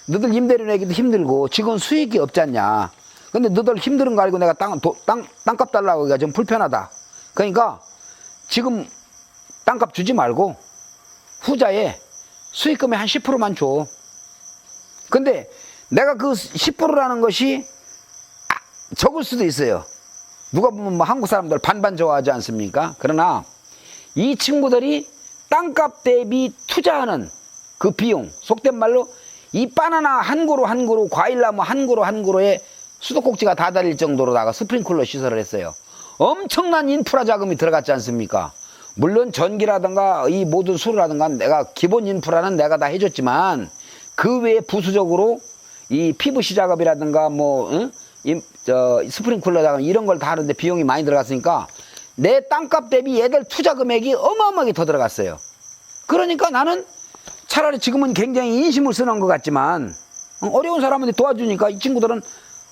너들 임대료 내기도 힘들고 지금 수익이 없지 않냐. 근데 너들 힘든 거 알고 내가 땅값 달라고 하기가 좀 불편하다. 그러니까 지금 땅값 주지 말고 후자에 수익금의 한 10%만 줘. 근데 내가 그 10%라는 것이 적을 수도 있어요. 누가 보면 뭐 한국 사람들 반반 좋아하지 않습니까? 그러나 이 친구들이 땅값 대비 투자하는 그 비용, 속된 말로 이 바나나 한 그루 한 그루, 과일나무 한 그루 한 그루에 수도꼭지가 다 달릴 정도로다가 스프링클러 시설을 했어요. 엄청난 인프라 자금이 들어갔지 않습니까? 물론 전기라든가 이 모든 수로라든가 내가 기본 인프라는 내가 다 해줬지만 그 외에 부수적으로 이 PVC 작업이라든가 뭐 스프링클러 작업 이런 걸 다 하는데 비용이 많이 들어갔으니까 내 땅값 대비 얘들 투자 금액이 어마어마하게 더 들어갔어요. 그러니까 나는 차라리 지금은 굉장히 인심을 쓰는 것 같지만 어려운 사람한테 도와주니까 이 친구들은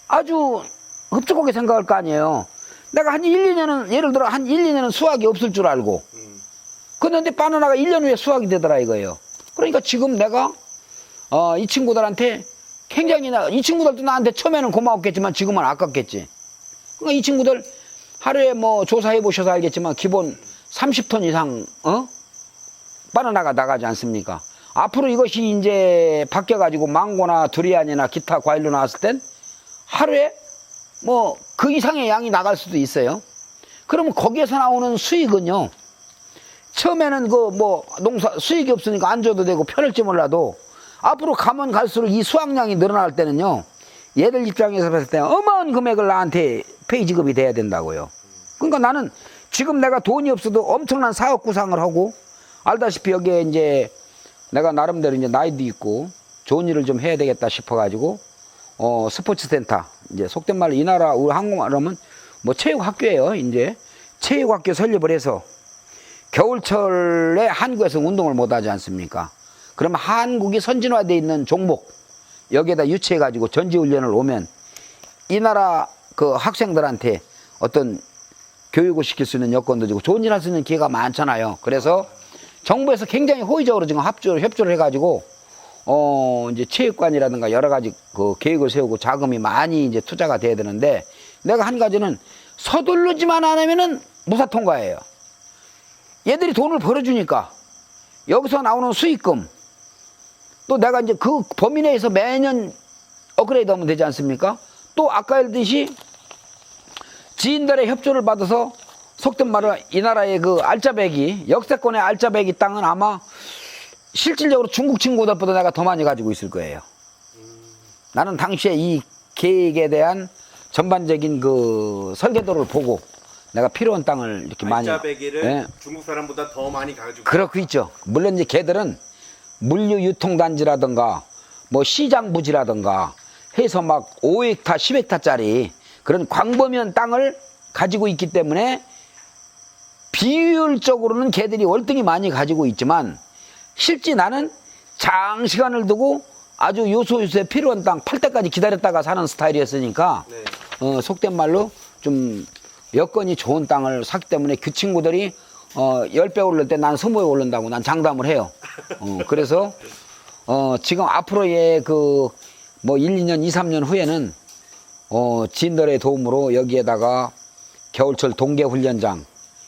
아주 흡족하게 생각할 거 아니에요. 내가 한 1, 2년은 예를 들어 한 1, 2년은 수확이 없을 줄 알고 그런데 바나나가 1년 후에 수확이 되더라 이거예요. 그러니까 지금 내가 이 친구들한테 굉장히 이 친구들도 나한테 처음에는 고마웠겠지만 지금은 아깝겠지. 그러니까 이 친구들 하루에 뭐 조사해 보셔서 알겠지만 기본 30톤 이상 바나나가 나가지 않습니까? 앞으로 이것이 이제 바뀌어가지고 망고나 두리안이나 기타 과일로 나왔을 땐 하루에 뭐 그 이상의 양이 나갈 수도 있어요. 그러면 거기에서 나오는 수익은요, 처음에는 그 뭐 농사 수익이 없으니까 안 줘도 되고 편할지 몰라도 앞으로 가면 갈수록 이 수확량이 늘어날 때는요, 얘들 입장에서 봤을 때 어마어마한 금액을 나한테 페이 지급이 돼야 된다고요. 그러니까 나는 지금 내가 돈이 없어도 엄청난 사업 구상을 하고, 알다시피 여기에 이제 내가 나름대로 이제 나이도 있고 좋은 일을 좀 해야 되겠다 싶어가지고 스포츠 센터, 이제 속된 말로 이 나라 우리 한국말로 하면 뭐 체육학교예요. 이제 체육학교 설립을 해서 겨울철에 한국에서 운동을 못 하지 않습니까? 그러면 한국이 선진화되어 있는 종목 여기에다 유치해가지고 전지훈련을 오면 이 나라 그 학생들한테 어떤 교육을 시킬 수 있는 여건도 주고 좋은 일 할 수 있는 기회가 많잖아요. 그래서 정부에서 굉장히 호의적으로 지금 협조를 해가지고 이제 체육관이라든가 여러 가지 그 계획을 세우고 자금이 많이 이제 투자가 돼야 되는데, 내가 한 가지는 서두르지만 않으면은 무사 통과예요. 얘들이 돈을 벌어주니까 여기서 나오는 수익금 또 내가 이제 그 범위 내에서 매년 업그레이드 하면 되지 않습니까? 또 아까 했듯이 지인들의 협조를 받아서 속된 말로 이 나라의 그 알짜배기, 역세권의 알짜배기 땅은 아마 실질적으로 중국 친구들보다 내가 더 많이 가지고 있을 거예요. 나는 당시에 이 계획에 대한 전반적인 그 설계도를 보고 내가 필요한 땅을 이렇게 많이. 알짜배기를 예. 중국 사람보다 더 많이 가지고. 그렇고 있죠. 물론 이제 걔들은 물류 유통단지라든가 뭐 시장 부지라든가 해서 막 5헥타, 10헥타짜리 그런 광범위한 땅을 가지고 있기 때문에 비율적으로는 걔들이 월등히 많이 가지고 있지만 실제 나는 장시간을 두고 아주 요소요소에 필요한 땅 팔 때까지 기다렸다가 사는 스타일이었으니까 네. 속된 말로 좀 여건이 좋은 땅을 샀기 때문에 그 친구들이 10배 오를 때 난 20배 오른다고 난 장담을 해요. 그래서 지금 앞으로의 그 뭐 1, 2년, 2, 3년 후에는 지인들의 도움으로 여기에다가 겨울철 동계훈련장,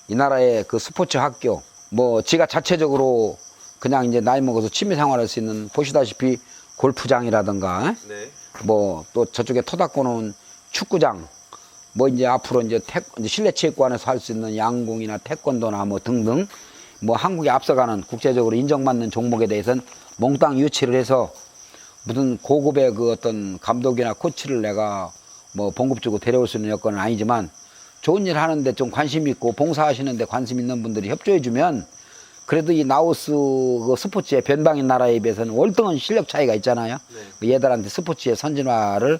이 나라의 그 스포츠 학교, 뭐 지가 자체적으로 그냥 이제 나이 먹어서 취미 생활할 수 있는, 보시다시피 골프장이라든가 네. 뭐 또 저쪽에 토닥고는 축구장, 뭐 이제 앞으로 이제 실내 체육관에서 할 수 있는 양궁이나 태권도나 뭐 등등 뭐 한국이 앞서가는 국제적으로 인정받는 종목에 대해서는 몽땅 유치를 해서 무슨 고급의 그 어떤 감독이나 코치를 내가 뭐 봉급 주고 데려올 수 있는 여건은 아니지만 좋은 일 하는데 좀 관심 있고 봉사하시는데 관심 있는 분들이 협조해 주면 그래도 이 라오스 그 스포츠의 변방인 나라에 비해서는 월등한 실력 차이가 있잖아요. 네. 그 얘들한테 스포츠의 선진화를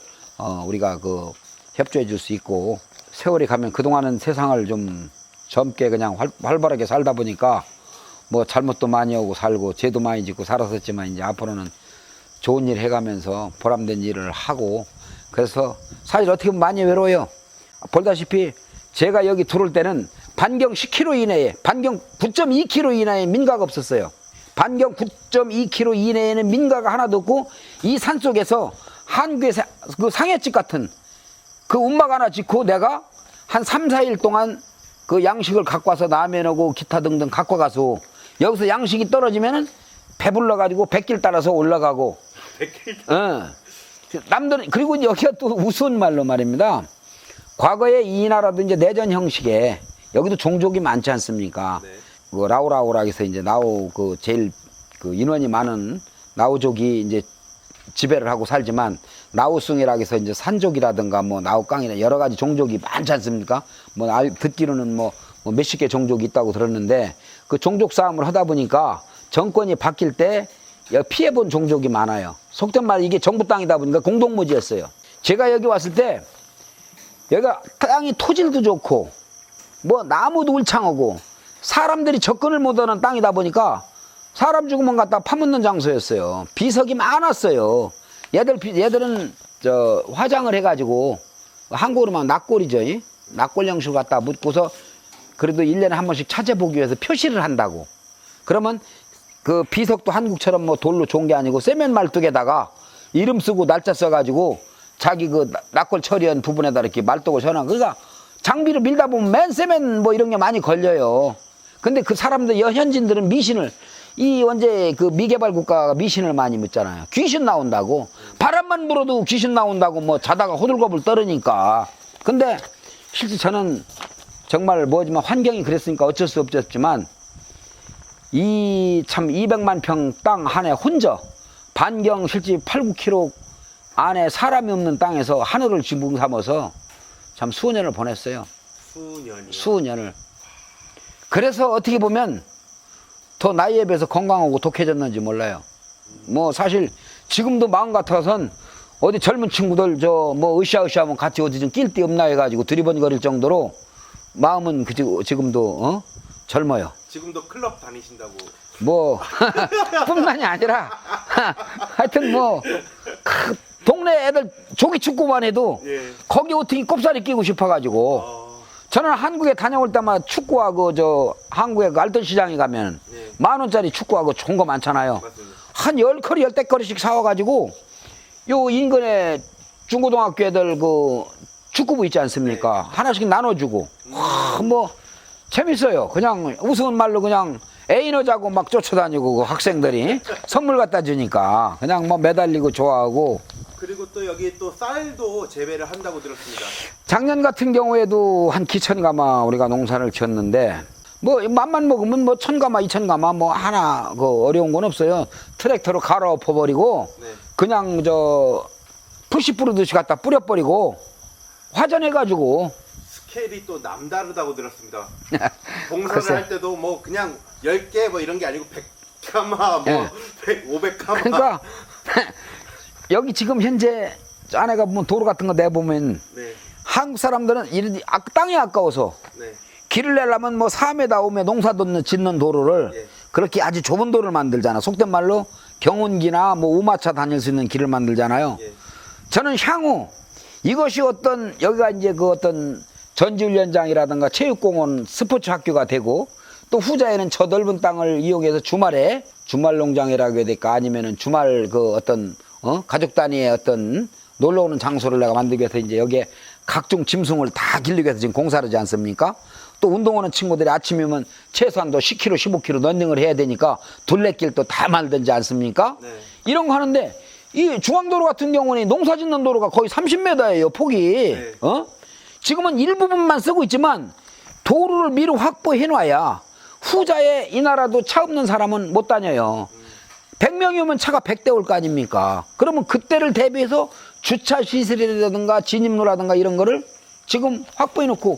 우리가 그 협조해 줄 수 있고, 세월이 가면 그동안은 세상을 좀 젊게 그냥 활발하게 살다 보니까 뭐 잘못도 많이 하고 살고 죄도 많이 짓고 살았었지만, 이제 앞으로는 좋은 일 해가면서 보람된 일을 하고, 그래서 사실 어떻게 보면 많이 외로워요. 보다시피 제가 여기 들어올 때는 반경 10km 이내에, 반경 9.2km 이내에 민가가 없었어요. 반경 9.2km 이내에는 민가가 하나도 없고, 이 산속에서 한국의 그 상해집 같은 그 움막 하나 짓고 내가 한 3, 4일 동안 그 양식을 갖고 와서 라면하고 기타 등등 갖고 가서 여기서 양식이 떨어지면은 배불러가지고 백길 따라서 올라가고. 백길? 남들은, 그리고 여기가 또 우스운 말로 말입니다. 과거에 이 나라도 이제 내전 형식에 여기도 종족이 많지 않습니까? 네. 그 라오라오라 해서 이제 나오 그 제일 그 인원이 많은 나오족이 이제 지배를 하고 살지만, 나오숭이라 해서 이제 산족이라든가 뭐 나오깡이나 여러 가지 종족이 많지 않습니까? 뭐 듣기로는 뭐 몇십 개 종족이 있다고 들었는데, 그 종족 싸움을 하다 보니까 정권이 바뀔 때 피해본 종족이 많아요. 속된 말, 이게 정부 땅이다 보니까 공동묘지였어요. 제가 여기 왔을 때 여기가 땅이 토질도 좋고 뭐 나무도 울창하고 사람들이 접근을 못하는 땅이다 보니까 사람 죽으면 갖다 파묻는 장소였어요. 비석이 많았어요. 얘들은 저 화장을 해가지고 한국으로만 낙골이죠. 낙골 형식으로 갖다 묻고서 그래도 1년에 한 번씩 찾아보기 위해서 표시를 한다고. 그러면 그 비석도 한국처럼 뭐 돌로 좋은 게 아니고 세면 말뚝에다가 이름 쓰고 날짜 써가지고 자기 그 낙골 처리한 부분에다 이렇게 말뚝을 쳐놔. 그러니까 장비를 밀다 보면 맨 세면 뭐 이런 게 많이 걸려요. 근데 그 사람들, 현지인들은 미신을, 이 언제 그 미개발 국가가 미신을 많이 묻잖아요. 귀신 나온다고. 바람만 불어도 귀신 나온다고 뭐 자다가 호들갑을 떨으니까. 근데 실제 저는 정말 뭐지만 환경이 그랬으니까 어쩔 수 없었지만, 이 참 200만 평 땅 안에 혼자 반경 실제 8, 9km 안에 사람이 없는 땅에서 하늘을 지붕 삼아서 참 수년을 보냈어요. 수년이요? 수년을. 그래서 어떻게 보면 더 나이에 비해서 건강하고 독해졌는지 몰라요. 뭐 사실 지금도 마음 같아선 어디 젊은 친구들 저 뭐 으쌰으쌰하면 같이 어디 좀 낄 데 없나 해가지고 두리번거릴 정도로 마음은 지금도 젊어요. 지금도 클럽 다니신다고? 뭐 뿐만이 아니라 하여튼 뭐 동네 애들 조기 축구만 해도 예. 거기 어떻게 꼽사리 끼고 싶어가지고 저는 한국에 다녀올 때마다 축구하고 저 한국에 그 알뜰 시장에 가면 예. 10,000원짜리 축구하고 좋은 거 많잖아요. 맞습니다. 한 10커리 10대커리씩 사와가지고 요 인근에 중고등학교 애들 그 축구부 있지 않습니까? 하나씩 나눠주고 뭐 재밌어요. 그냥 우스운 말로 그냥 애인어자고 막 쫓아다니고 그 학생들이 선물 갖다 주니까 그냥 뭐 매달리고 좋아하고. 그리고 또 여기 또 쌀도 재배를 한다고 들었습니다. 작년 같은 경우에도 한 기천가마 우리가 농사를 지었는데, 뭐 맘만 먹으면 뭐 1,000가마 2,000가마 뭐 하나 그 어려운 건 없어요. 트랙터로 갈아엎어버리고 네. 그냥 저 푸시 뿌리듯이 갖다 뿌려버리고 화전해가지고. 스케일이 또 남다르다고 들었습니다. 봉사를 글쎄. 할 때도 뭐 그냥 10개 뭐 이런 게 아니고 100가마 뭐 예. 500가마. 그러니까 여기 지금 현재 안에가 보면 도로 같은 거 내보면 네. 한국 사람들은 땅이 아까워서 네. 길을 내려면 뭐 4m 5m 농사 짓는 도로를 예. 그렇게 아주 좁은 도로를 만들잖아. 속된 말로 경운기나 뭐 우마차 다닐 수 있는 길을 만들잖아요. 예. 저는 향후 이것이 어떤 여기가 이제 그 어떤 전지훈련장이라든가 체육공원 스포츠 학교가 되고, 또 후자에는 저 넓은 땅을 이용해서 주말에 주말 농장이라고 해야 될까, 아니면은 주말 그 어떤 가족 단위의 어떤 놀러 오는 장소를 내가 만들기 위해서 이제 여기에 각종 짐승을 다 기르기 위해서 지금 공사를 하지 않습니까? 또 운동하는 친구들이 아침이면 최소한도 10km, 15km 런닝을 해야 되니까 둘레길도 다 만들지 않습니까? 네. 이런 거 하는데 이 중앙도로 같은 경우는 농사 짓는 도로가 거의 30m예요, 폭이. 네. 지금은 일부분만 쓰고 있지만 도로를 미리 확보해 놔야 후자에 이 나라도 차 없는 사람은 못 다녀요. 100명이 오면 차가 100대 올 거 아닙니까? 그러면 그때를 대비해서 주차 시설이라든가 진입로라든가 이런 거를 지금 확보해 놓고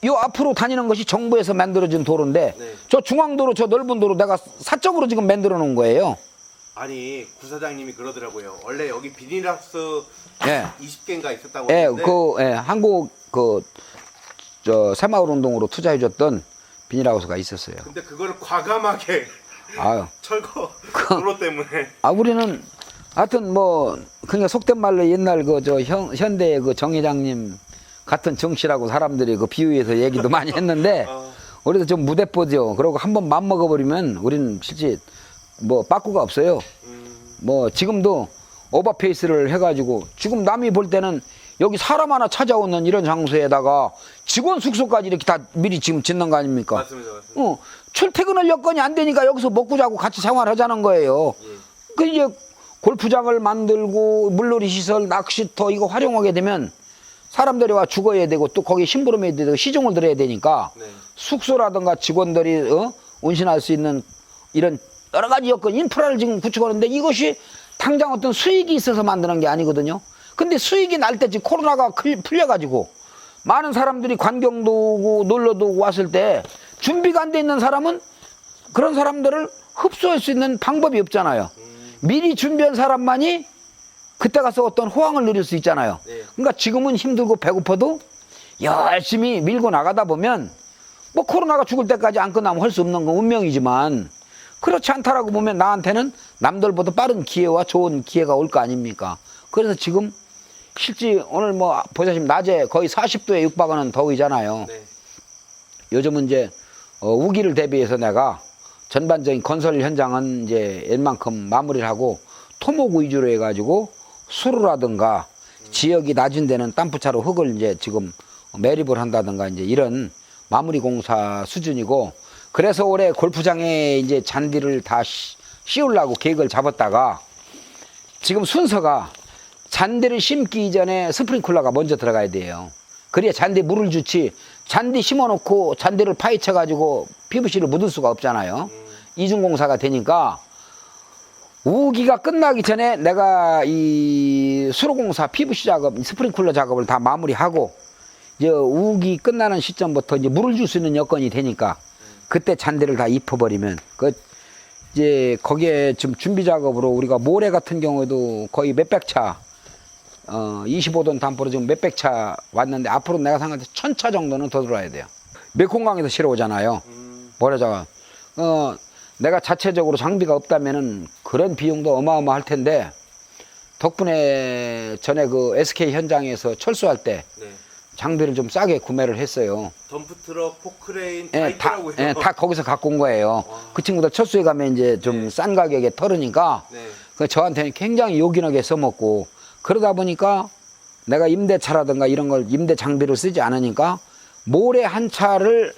요 앞으로 다니는 것이 정부에서 만들어준 도로인데 네. 저 중앙도로 저 넓은 도로 내가 사적으로 지금 만들어 놓은 거예요. 아니 구사장님이 그러더라고요. 원래 여기 비닐하우스 예. 20개인가 있었다고 예, 하는데 한국 저 새마을 운동으로 투자해줬던 비닐하우스가 있었어요. 근데 그거를 과감하게 아유. 철거 도로 때문에 우리는 하여튼 뭐 그러니까 속된 말로 옛날 그 저 현대 그 정 회장님 같은 정치라고 사람들이 그 비유해서 얘기도 많이 했는데 우리도 좀 무대뽀죠. 그리고 한번 맘먹어 버리면 우리는 실제 뭐 빠꾸가 없어요. 뭐 지금도 오버페이스를 해가지고 지금 남이 볼 때는 여기 사람 하나 찾아오는 이런 장소에다가 직원 숙소까지 이렇게 다 미리 지금 짓는 거 아닙니까? 맞습니다. 맞습니다. 출퇴근을 여건이 안 되니까 여기서 먹고 자고 같이 생활하자는 거예요. 예. 그 이제 골프장을 만들고 물놀이 시설, 낚시터 이거 활용하게 되면 사람들이 와 죽어야 되고 또 거기 심부름해야 되고 시중을 들어야 되니까 네. 숙소라든가 직원들이 운신할 수 있는 이런 여러 가지 여건 인프라를 지금 구축하는데 이것이 당장 어떤 수익이 있어서 만드는 게 아니거든요. 근데 수익이 날 때 지금 코로나가 풀려가지고 많은 사람들이 관경도 오고 놀러도 오고 왔을 때 준비가 안 돼 있는 사람은 그런 사람들을 흡수할 수 있는 방법이 없잖아요. 미리 준비한 사람만이 그때 가서 어떤 호황을 누릴 수 있잖아요. 네. 그러니까 지금은 힘들고 배고파도 열심히 밀고 나가다 보면 뭐 코로나가 죽을 때까지 안 끝나면 할 수 없는 건 운명이지만 그렇지 않다라고 보면 나한테는 남들보다 빠른 기회와 좋은 기회가 올 거 아닙니까? 그래서 지금 실제 오늘 뭐 보시면 낮에 거의 40도에 육박하는 더위잖아요. 네. 요즘은 이제 우기를 대비해서 내가 전반적인 건설 현장은 이제 웬만큼 마무리를 하고 토목 위주로 해가지고 수로라든가 지역이 낮은 데는 땀프차로 흙을 이제 지금 매립을 한다든가 이제 이런 마무리 공사 수준이고 그래서 올해 골프장에 이제 잔디를 다 씌우려고 계획을 잡았다가 지금 순서가 잔디를 심기 이전에 스프링클러가 먼저 들어가야 돼요. 그래야 잔디에 물을 주지 잔디 심어놓고 잔디를 파헤쳐가지고 PVC를 묻을 수가 없잖아요. 이중공사가 되니까 우기가 끝나기 전에 내가 이 수로공사 PVC 작업, 스프링클러 작업을 다 마무리하고 이제 우기 끝나는 시점부터 이제 물을 줄 수 있는 여건이 되니까 그때 잔디를 다 입혀버리면 그 이제 거기에 지금 준비 작업으로 우리가 모래 같은 경우에도 거의 몇백 차 25돈 담보로 지금 몇백 차 왔는데 앞으로 내가 생각할 때 1000차 정도는 더 들어와야 돼요. 메콩강에서 실어 오잖아요. 모래자가 내가 자체적으로 장비가 없다면은 그런 비용도 어마어마할 텐데 덕분에 전에 그 SK 현장에서 철수할 때 네. 장비를 좀 싸게 구매를 했어요. 덤프트럭, 포크레인 다 예, 있더라고요. 다 거기서 갖고 온 거예요. 그 친구들 철수에 가면 이제 좀 싼 가격에 털으니까 네. 그 저한테는 굉장히 요긴하게 써먹고 그러다 보니까 내가 임대차라든가 이런 걸 임대 장비를 쓰지 않으니까 모래 한 차를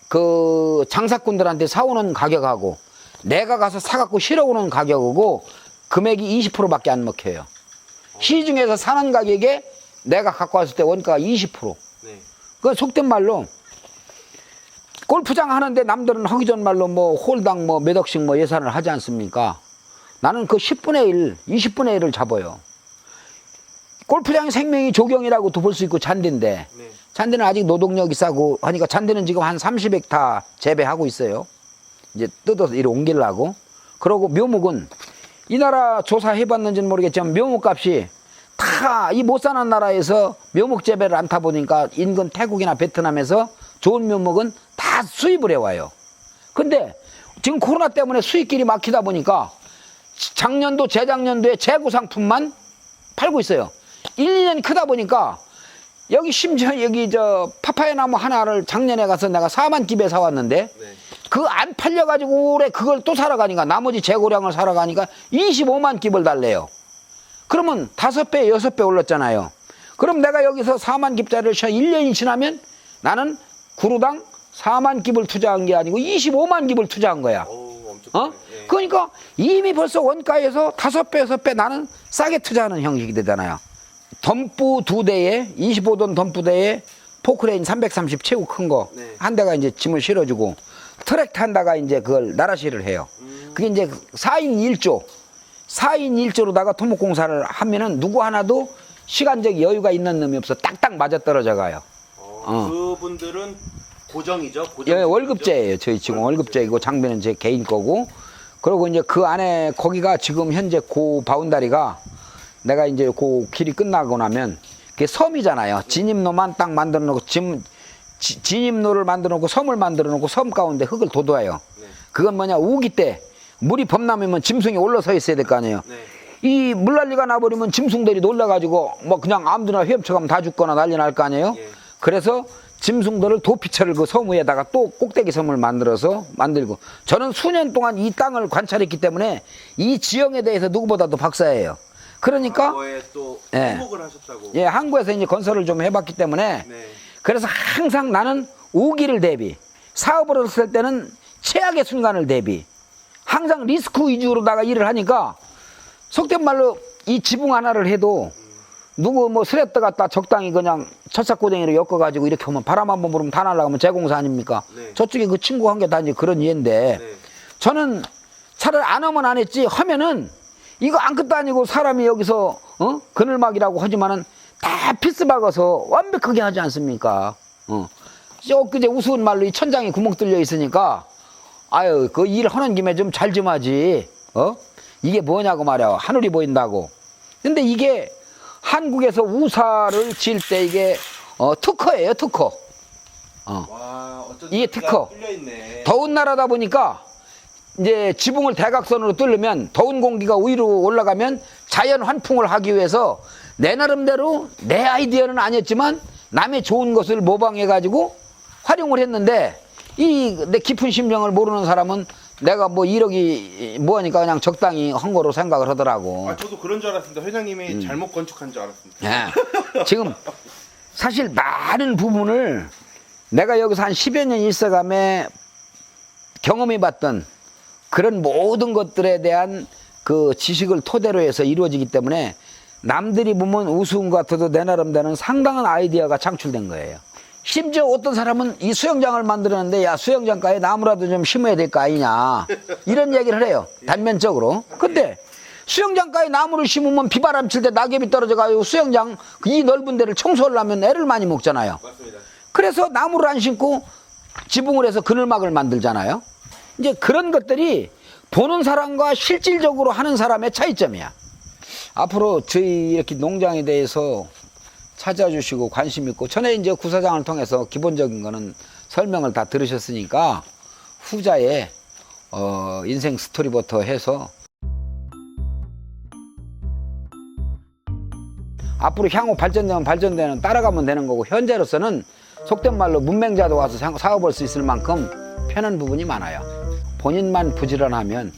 그 장사꾼들한테 사오는 가격하고 내가 가서 사갖고 실어오는 가격하고 금액이 20%밖에 안 먹혀요. 시중에서 사는 가격에 내가 갖고 왔을 때 원가가 20%. 네. 그 속된 말로 골프장 하는데 남들은 하기 전 말로 뭐 홀당 뭐 몇 억씩 뭐 예산을 하지 않습니까? 나는 그 10분의 1, 20분의 1을 잡아요. 골프장의 생명이 조경이라고도 볼 수 있고 잔디인데 네. 잔디는 아직 노동력이 싸고 하니까 잔디는 지금 한 30획 다 재배하고 있어요. 이제 뜯어서 이리 옮기려고. 그러고 묘목은 이 나라 조사해봤는지는 모르겠지만 묘목값이 다 이 못 사는 나라에서 묘목 재배를 안 타 보니까 인근 태국이나 베트남에서 좋은 묘목은 다 수입을 해와요. 근데 지금 코로나 때문에 수입길이 막히다 보니까 작년도 재작년도에 재고 상품만 팔고 있어요. 1, 2년 크다 보니까 여기 심지어 여기 저 파파야 나무 하나를 작년에 가서 내가 4만 깁에 사왔는데 네. 그 안 팔려가지고 올해 그걸 또 사러 가니까 나머지 재고량을 사러 가니까 25만 깁을 달래요. 그러면 5배, 6배 올랐잖아요. 그럼 내가 여기서 4만 깁짜리를 1년이 지나면 나는 구루당 4만 깁을 투자한 게 아니고 25만 깁을 투자한 거야. 어우, 엄청 크네. 예. 그러니까 이미 벌써 원가에서 5배, 6배 나는 싸게 투자하는 형식이 되잖아요. 덤프 2대에 25돈 덤프대에 포크레인 330 최고 큰 거 한 네. 대가 이제 짐을 실어주고 트랙터 한 대가 이제 그걸 나라시를 해요. 그게 이제 4인 1조 4인 1조로다가 토목공사를 하면은 누구 하나도 시간적 여유가 있는 놈이 없어 딱딱 맞아떨어져 가요. 그분들은 고정이죠. 고정 예, 월급제예요. 저희 지금 월급제이고 장비는 제 개인 거고. 그리고 이제 그 안에 거기가 지금 현재 그 바운다리가 내가 이제 그 길이 끝나고 나면 그게 섬이잖아요. 진입로만 딱 만들어 놓고 진입로를 만들어 놓고 섬을 만들어 놓고 섬 가운데 흙을 돋워요. 네. 그건 뭐냐, 우기 때 물이 범람이면 짐승이 올라서 있어야 될 거 아니에요. 네. 이 물난리가 나버리면 짐승들이 놀라가지고 뭐 그냥 아무데나 헤엄쳐가면 다 죽거나 난리 날 거 아니에요. 예. 그래서 짐승들을 도피처를 그 섬 위에다가 또 꼭대기 섬을 만들어서 만들고, 저는 수년 동안 이 땅을 관찰했기 때문에 이 지형에 대해서 누구보다도 박사예요. 그러니까 과거에 또 예. 행복을 하셨다고. 예, 한국에서 이제 건설을 좀 해봤기 때문에 네. 그래서 항상 나는 우기를 대비, 사업을 했을 때는 최악의 순간을 대비, 항상 리스크 위주로다가 일을 하니까 속된 말로 이 지붕 하나를 해도 누구 뭐 스레트 갖다 적당히 그냥 철사고댕이로 엮어가지고 이렇게 하면 바람 한번 불으면 다 날아가면 재공사 아닙니까? 네. 저쪽에 그 친구 한 게 다 이제 그런 이해인데 네. 저는 차라리 안 하면 안 했지, 하면은 이거 아무것도 아니고 사람이 여기서 그늘막이라고 하지만은 다 피스 박아서 완벽하게 하지 않습니까? 그제 우스운 말로 이 천장에 구멍 뚫려 있으니까 아유 그 일 하는 김에 좀 잘 좀 하지. 이게 뭐냐고 말이야. 하늘이 보인다고. 근데 이게 한국에서 우사를 지을 때 이게 특허예요, 특허. 와, 어쩐지 이게 특허. 뚫려 있네. 더운 나라다 보니까 이제 지붕을 대각선으로 뚫으면 더운 공기가 위로 올라가면 자연 환풍을 하기 위해서 내 나름대로 내 아이디어는 아니었지만 남의 좋은 것을 모방해가지고 활용을 했는데, 이 내 깊은 심정을 모르는 사람은 내가 뭐 1억이 뭐하니까 그냥 적당히 한 거로 생각을 하더라고. 아, 저도 그런 줄 알았습니다. 회장님이 잘못 건축한 줄 알았습니다. 예. 지금 사실 많은 부분을 내가 여기서 한 10여 년 있어감에 경험해 봤던 그런 모든 것들에 대한 그 지식을 토대로 해서 이루어지기 때문에 남들이 보면 우스운 것 같아도 내 나름대로는 상당한 아이디어가 창출된 거예요. 심지어 어떤 사람은 이 수영장을 만들었는데, 야, 수영장가에 나무라도 좀 심어야 될 거 아니냐, 이런 얘기를 해요, 단면적으로. 근데 수영장가에 나무를 심으면 비바람 칠 때 낙엽이 떨어져가지고 수영장 이 넓은 데를 청소하려면 애를 많이 먹잖아요. 맞습니다. 그래서 나무를 안 심고 지붕을 해서 그늘막을 만들잖아요. 이제 그런 것들이 보는 사람과 실질적으로 하는 사람의 차이점이야. 앞으로 저희 이렇게 농장에 대해서 찾아주시고 관심 있고, 전에 이제 구사장을 통해서 기본적인 거는 설명을 다 들으셨으니까 후자에 인생 스토리부터 해서 앞으로 향후 발전되면 발전되는 따라가면 되는 거고, 현재로서는 속된 말로 문맹자도 와서 사업할 수 있을 만큼 편한 부분이 많아요. 본인만 부지런하면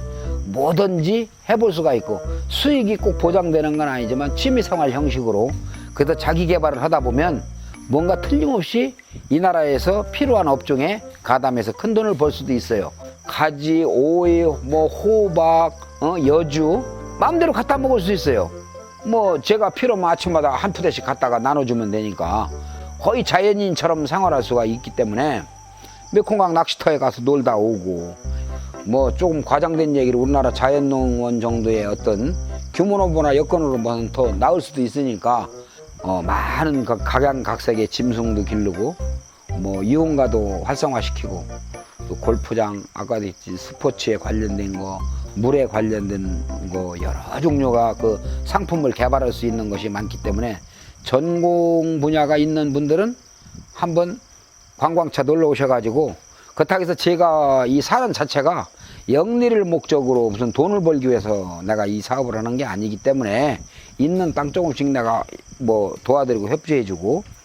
뭐든지 해볼 수가 있고, 수익이 꼭 보장되는 건 아니지만 취미생활 형식으로 그래서 자기 개발을 하다 보면 뭔가 틀림없이 이 나라에서 필요한 업종에 가담해서 큰 돈을 벌 수도 있어요. 가지, 오이, 뭐 호박, 여주 마음대로 갖다 먹을 수 있어요. 뭐 제가 필요하면 아침마다 한 푸대씩 갖다가 나눠주면 되니까 거의 자연인처럼 생활할 수가 있기 때문에 메콩강 낚시터에 가서 놀다 오고, 뭐 조금 과장된 얘기를 우리나라 자연농원 정도의 어떤 규모로보나 여건으로는 더 나을 수도 있으니까 많은 각양각색의 짐승도 기르고, 뭐 이용가도 활성화시키고, 또 골프장, 아까도 있지 스포츠에 관련된 거, 물에 관련된 거 여러 종류가 그 상품을 개발할 수 있는 것이 많기 때문에 전공 분야가 있는 분들은 한번 관광차 놀러 오셔가지고, 그렇다고 해서 제가 이 사람 자체가 영리를 목적으로 무슨 돈을 벌기 위해서 내가 이 사업을 하는 게 아니기 때문에 있는 땅 조금씩 내가 뭐 도와드리고 협조해주고